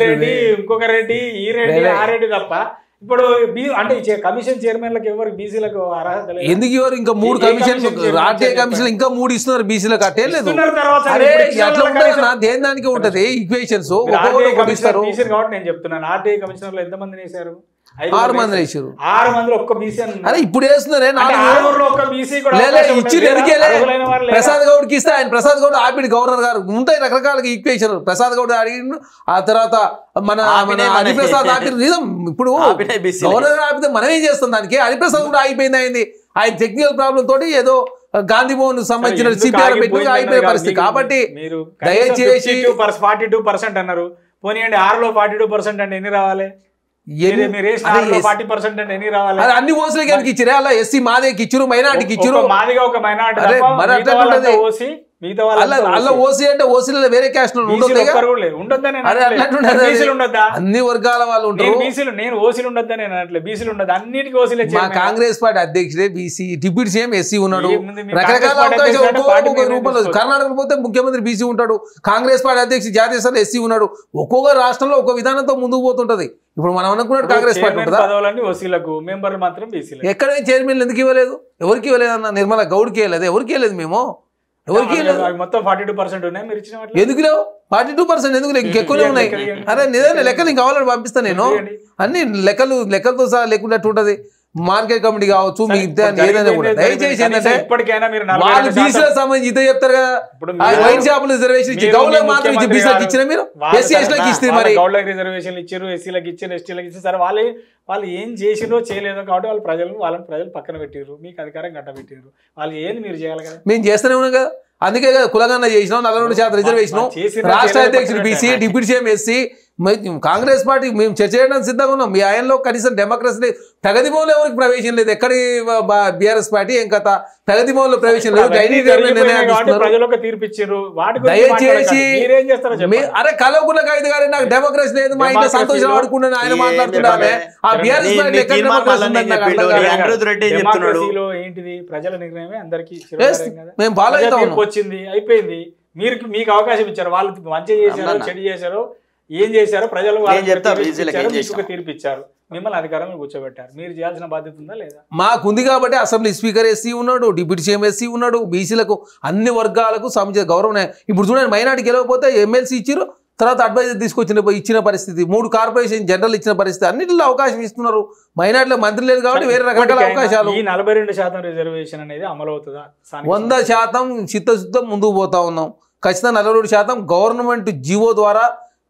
రెడ్డి ఇంకొక రెడ్డి ఈ రెడ్డి ఆ రెడ్డి తప్ప ఇప్పుడు అంటే కమిషన్ చైర్మన్లకు ఎవరు బీసీలకు అర్హత లేదు.
ఎందుకు ఇవ్వరు? ఇంకా 3 కమిషన్ ఆర్టీఐ కమిషన్ ఇంకా 3 ఇస్తున్నారు బీసీలకు. అట్టే లేదు. అట్లా ఉంటుంది, దేని దానికి ఉంటది ఈక్వేషన్స్.
కాబట్టి నేను చెప్తున్నాను, ఆర్టీఐ కమిషనర్లు ఎంతమందిని వేశారు?
6 మంది వేసారు.
6 మందిలో ఒక్క బీసీ
అరే ఇప్పుడు వేస్తున్నారే ఇచ్చి ప్రసాద్ గౌడ్కి ఇస్తే ఆయన ప్రసాద్ గౌడ్ ఆపిడి గవర్నర్ గారు ఉంటాయి రకరకాల ఈక్వేషన్. ప్రసాద్ గౌడ్ అడిగిండు, ఆ తర్వాత మన హరిప్రసాద్ ఆపిడి నిజం. ఇప్పుడు గవర్నర్ ఆపితే మనం ఏం చేస్తాం దానికి? హరిప్రసాద్ కూడా ఆగిపోయింది. అయింది ఆయన టెక్నికల్ ప్రాబ్లం తోటి ఏదో గాంధీభవన్ సంబంధించిన సిపిఆర్ పెట్టి ఆగిపోయే పరిస్థితి. కాబట్టి దయచేసి
42% అన్నారు, పోనీయండి 6లో 42% అంటే ఎన్ని రావాలి?
అన్ని ఓసీలకి ఇచ్చారు. అలా ఎస్సీ మాదేకి ఇచ్చారు, మైనార్టీకి ఇచ్చారు. అలా ఓసీ అంటే ఓసీలో వేరే క్యాస్ట్ అన్ని వర్గాల వాళ్ళు ఉంటారు.
నేను ఓసీలు ఉండొద్దని అనట్లే, బీసీలు ఉండదు, అన్నిటికీ ఓసీలు.
మా కాంగ్రెస్ పార్టీ అధ్యక్షుడే బీసీ, డిప్యూటీ సీఎం ఎస్సీ ఉన్నాడు. రకరకాల అవకాశం రూపంలో కర్ణాటకలో పోతే ముఖ్యమంత్రి బీసీ ఉంటాడు, కాంగ్రెస్ పార్టీ అధ్యక్షుడు జాతీయ స్థాయిలో ఎస్సీ ఉన్నాడు. ఒక్కొక్క రాష్ట్రంలో ఒక్కో విధానంతో ముందుకు పోతుంటది. ఇప్పుడు మనం అనుకున్నట్టు కాంగ్రెస్ పార్టీ ఉంటుందా? ఎక్కడ చైర్మన్ ఎందుకు ఇవ్వలేదు? ఎవరికి ఇవ్వలేదు అన్న? నిర్మలా గౌడ్కి ఇవ్వలేదు, ఎవరికి ఇవ్వలేదు. మేము ఎవరికి
మొత్తం 42% ఉన్నాయి, మీరు ఇచ్చిన
ఎందుకు లేవు? 42% ఎందుకు లేవు? ఇంకెక్కువనే ఉన్నాయి. అరే నిజంగా లెక్కలు ఇంకా కావాలని పంపిస్తాను నేను. అన్ని లెక్కలతో సహా లేకున్నట్టు ఉంటది. మార్కెట్ కమిటీ కావచ్చు, మిగతా ఏదైనా కూడా దయచేసి ఏంటంటే వాళ్ళు బీసీలకు సంబంధించి ఇదే చెప్తారు కదా. వైన్ షాపులు రిజర్వేషన్ ఇచ్చి గౌడ్లకు మాత్రం ఇచ్చి బీసీలకు ఇచ్చిన మీరు ఎస్సీ ఎస్టీలకు ఇస్తే మరి
గౌడ్లకు రిజర్వేషన్లు ఇచ్చారు, ఎస్సీలకు ఇచ్చారు, ఎస్టీలకు ఇచ్చారు. సరే వాళ్ళు ఏం చేసిరో చేయలేదో కాబట్టి వాళ్ళని ప్రజలు పక్కన పెట్టిర్రు, మీకు అధికారం కట్టబెట్టిర్రు. వాళ్ళు ఏంది మీరు చేయాలి కదా?
మేము చేస్తూనే ఉన్నాం కదా. అందుకే కదా కులగన్న చేసినాం, 42% రిజర్వేషన్. రాష్ట్ర అధ్యక్షుడు BC, deputy CM SC. Congress party మేము చర్చ చేయడానికి సిద్ధంగా ఉన్నాం. మీ ఆయనలో కనీసం డెమోక్రసీ లేదు, ప్రగతి భవన్లో ఎవరికి ప్రవేశం లేదు. ఎక్కడి బీఆర్ఎస్ పార్టీ ఏం కథ, ప్రగతి భవన్లో ప్రవేశం లేదు. దయచేసి అరే కల్వకుంట్ల ఖైదీ గారు నాకు డెమోక్రసీ లేదు, మా ఇంట్లో సంతోషం ఆడుకుంటాను ఆయన మాట్లాడుతున్నారే. ఆ బీఆర్ఎస్ పార్టీ ఎక్కడ
ఏంటిది? ప్రజల నిర్ణయమే అందరికీ
మేము ఫాలో అవుతాం.
వచ్చింది అయిపోయింది, మీకు అవకాశం ఇచ్చారు. వాళ్ళు మంచి చేశారో చెడు చేశారో ఏం చేశారో ప్రజలు తీర్పు ఇచ్చారు, మిమ్మల్ని అధికారంలో కూర్చోబెట్టారు. మీరు చేయాల్సిన బాధ్యత ఉందా లేదా?
మాకుంది కాబట్టి అసెంబ్లీ స్పీకర్ ఎస్సీ ఉన్నాడు, డిప్యూటీ సీఎం ఎస్సీ ఉన్నాడు. బీసీలకు అన్ని వర్గాలకు సముచిత గౌరవం. ఇప్పుడు చూడండి, మైనార్టీ గెలవకపోతే ఎమ్మెల్సీ ఇచ్చారు, తర్వాత అడ్వైజర్ ఇచ్చిన పరిస్థితి, 3 కార్పొరేషన్ జనరల్ ఇచ్చిన పరిస్థితి, అన్నింటిలో అవకాశం ఇస్తున్నారు. మైనార్టీలో మంత్రి లేదు కాబట్టి వేరే రకరకాల అవకాశాలు.
ఈ 42% రిజర్వేషన్ అనేది అమలు అవుతుందా?
100% చిత్తశుద్ధం ముందుకు పోతా ఉన్నాం. ఖచ్చితంగా 42% గవర్నమెంట్ జీవో ద్వారా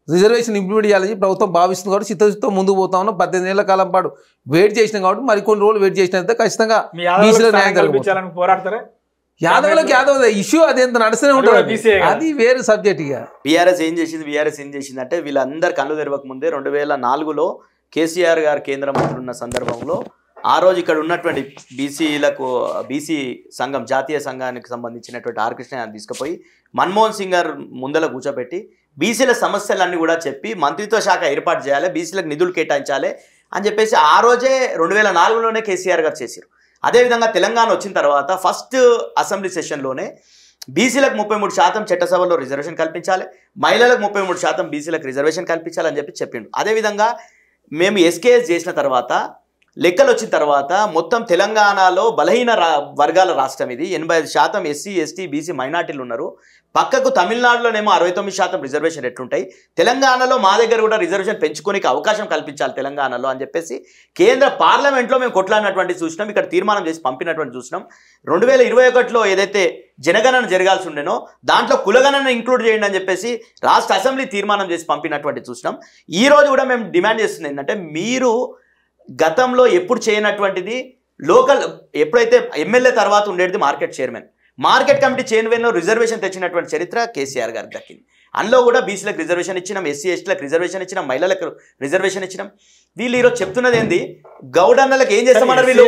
రిజర్వేషన్ ఇంప్లిమెంట్ చేయాలని ప్రభుత్వం భావిస్తుంది కాబట్టి చిత్తశుద్ధితో ముందుకు పోతా ఉన్నాం. 18 ఏళ్ల కాలం పాటు వెయిట్ చేసినాం కాబట్టి మరికొన్ని రోజులు వెయిట్ చేసినట్లయితే ఖచ్చితంగా బీసీలో న్యాయం జరగబోతుంది.
పోరాడతారా?
యాదవ్ ఇష్యూ అది ఎంత నడుస్తూనే ఉంటుంది, అది వేరే సబ్జెక్ట్. ఇక
బీఆర్ఎస్ ఏం చేసింది అంటే వీళ్ళందరూ కళ్ళు తెరవక ముందే 2004లో కేసీఆర్ గారు కేంద్ర మంత్రి ఉన్న సందర్భంలో ఆ రోజు ఇక్కడ ఉన్నటువంటి బీసీ సంఘం, జాతీయ సంఘానికి సంబంధించినటువంటి ఆర్ కృష్ణ తీసుకుపోయి మన్మోహన్ సింగ్ గారు ముందర కూర్చోబెట్టి బీసీల సమస్యలన్నీ కూడా చెప్పి మంత్రిత్వ శాఖ ఏర్పాటు చేయాలి, బీసీలకు నిధులు కేటాయించాలి అని చెప్పేసి ఆ రోజే 2004లోనే కేసీఆర్ గారు చేశారు. అదేవిధంగా తెలంగాణ వచ్చిన తర్వాత ఫస్ట్ అసెంబ్లీ సెషన్లోనే బీసీలకు 33% చట్టసభలో రిజర్వేషన్ కల్పించాలి, మహిళలకు 33% బీసీలకు రిజర్వేషన్ కల్పించాలని చెప్పిండు. అదేవిధంగా మేము ఎస్కేఎస్ చేసిన తర్వాత లెక్కలు వచ్చిన తర్వాత మొత్తం తెలంగాణలో బలహీన వర్గాల రాష్ట్రం ఇది. 85% ఎస్సీ ఎస్టీ బీసీ మైనార్టీలు ఉన్నారు. పక్కకు తమిళనాడులోనేమో 69% రిజర్వేషన్ ఎట్లుంటాయి, తెలంగాణలో మా దగ్గర కూడా రిజర్వేషన్ పెంచుకోనికి అవకాశం కల్పించాలి తెలంగాణలో అని చెప్పేసి కేంద్ర పార్లమెంట్లో మేము కొట్లాడినటువంటి చూసినాం. ఇక్కడ తీర్మానం చేసి పంపినటువంటి చూసినాం. 2021లో ఏదైతే జనగణన జరగాల్సి ఉండేనో దాంట్లో కులగణన ఇంక్లూడ్ చేయండి అని చెప్పేసి రాష్ట్ర అసెంబ్లీ తీర్మానం చేసి పంపినటువంటి చూసినాం. ఈ రోజు కూడా మేము డిమాండ్ చేస్తుంది ఏంటంటే, మీరు గతంలో ఎప్పుడు చేయనటువంటిది లోకల్, ఎప్పుడైతే ఎమ్మెల్యే తర్వాత ఉండేది మార్కెట్ కమిటీ చైర్మన్లో రిజర్వేషన్ తెచ్చినటువంటి చరిత్ర కేసీఆర్ గారికి దక్కింది. అందులో కూడా బీసీలకు రిజర్వేషన్ ఇచ్చినాం, ఎస్సీ ఎస్టీలకు రిజర్వేషన్ ఇచ్చినాం, మహిళలకు రిజర్వేషన్ ఇచ్చినాం. వీళ్ళు ఈరోజు చెప్తున్నది ఏంది, గౌడన్నలకు ఏం చేస్తామన్నారు వీళ్ళు?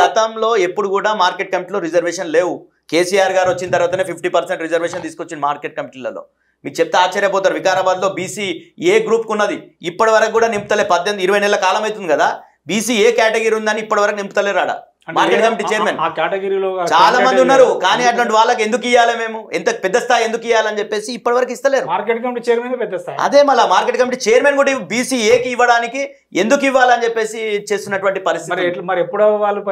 గతంలో ఎప్పుడు కూడా మార్కెట్ కమిటీలో రిజర్వేషన్ లేవు. కేసీఆర్ గారు వచ్చిన తర్వాతనే 50% రిజర్వేషన్ తీసుకొచ్చింది మార్కెట్ కమిటీలలో. మీకు చెప్తే ఆశ్చర్యపోతారు. వికారాబాద్లో బీసీ ఏ గ్రూప్కి ఉన్నది ఇప్పటి వరకు కూడా నింపుతలే. 18-20 నెలల కాలం అవుతుంది కదా, బీసీ ఏ కేటగిరీ ఉందని ఇప్పటి వరకు నింపుతలేరు. ఆడ మార్కెట్ కమిటీ చైర్మన్
ఆ కేటగిరీలో
చాలా మంది ఉన్నారు. కానీ అట్లాంటి వాళ్ళకి ఎందుకు ఇవ్వాలి, మేము ఎంత పెద్ద స్థాయి ఎందుకు ఇవ్వాలని చెప్పేసి ఇప్పటివరకు ఇస్తలేరు.
మార్కెట్ కమిటీ చైర్మన్ పెద్ద స్థాయి.
అదే మళ్ళీ మార్కెట్ కమిటీ చైర్మన్ కూడా బీసీఏకి ఇవ్వడానికి ఎందుకు ఇవ్వాలని చెప్పేసి చేస్తున్నటువంటి పరిస్థితి.
మరి ఎప్పుడో వాళ్ళు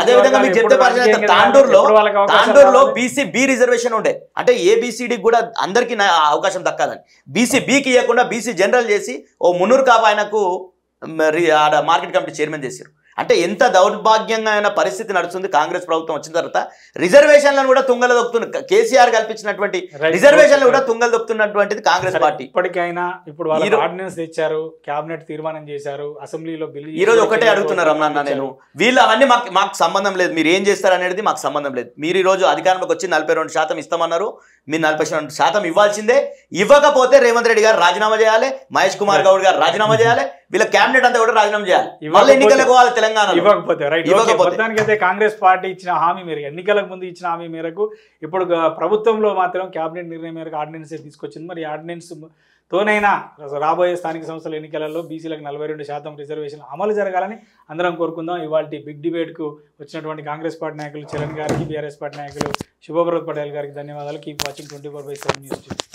అదే విధంగా మీకు చెప్తే పరిస్థితి తాండూరులో బీసీ బి రిజర్వేషన్ ఉండే, అంటే ఏబిసిడి కూడా అందరికీ అవకాశం దక్కాలని బీసీ బికి ఇవ్వకుండా బీసీ జనరల్ చేసి ఓ మున్నూరు కాపు ఆయనకు మార్కెట్ కమిటీ చైర్మన్ చేశారు. అంటే ఎంత దౌర్భాగ్యంగా పరిస్థితి నడుస్తుంది కాంగ్రెస్ ప్రభుత్వం వచ్చిన తర్వాత. రిజర్వేషన్లను కూడా తుంగలు దొక్కుతున్న కేసీఆర్ కల్పించినటువంటి రిజర్వేషన్లు కూడా తుంగలు దొక్కుతున్నటువంటిది కాంగ్రెస్ పార్టీ.
ఇప్పటికైనా ఇప్పుడు వాళ్ళు ఆర్డినెన్స్ తెచ్చారు, కేబినెట్ తీర్మానం చేశారు, అసెంబ్లీలో బిల్లు.
ఈ రోజు ఒకటే అడుగుతున్నారు అన్న, నేను వీళ్ళు అవన్నీ మాకు సంబంధం లేదు, మీరు ఏం చేస్తారు అనేది మాకు సంబంధం లేదు. మీరు ఈ రోజు అధికారంలోకి వచ్చి 42% ఇస్తామన్నారు, మీరు 42% ఇవ్వాల్సిందే. ఇవ్వకపోతే రేవంత్ రెడ్డి గారు రాజీనామా చేయాలి, మహేష్ కుమార్ గౌడ్ గారు రాజీనామా చేయాలి, వీళ్ళ క్యాబినెట్ అంతా కూడా రాజీనామా చేయాలి. మళ్ళీ ఎన్నికలకు పోవాలి తెలంగాణ.
ఇవ్వకపోతే కాంగ్రెస్ పార్టీ ఇచ్చిన హామీ మేరకు, ఎన్నికలకు ముందు ఇచ్చిన హామీ మేరకు ఇప్పుడు ప్రభుత్వంలో మాత్రం కేబినెట్ నిర్ణయం మేరకు ఆర్డినెన్స్ తీసుకొచ్చింది. మరి ఆర్డినెన్స్ తోనైనా రాబోయే స్థానిక సంస్థల ఎన్నికలలో బీసీలకు 42% రిజర్వేషన్ అమలు జరగాలని అందరం కోరుకుందాం. ఇవాళ బిగ్ డిబేట్కు వచ్చినటువంటి కాంగ్రెస్ పార్టీ నాయకులు చరణ్ గారికి, బీఆర్ఎస్ పార్టీ నాయకులు శుభబ్రత్ పటేల్ గారికి ధన్యవాదాలు. Keep watching 24/7 news.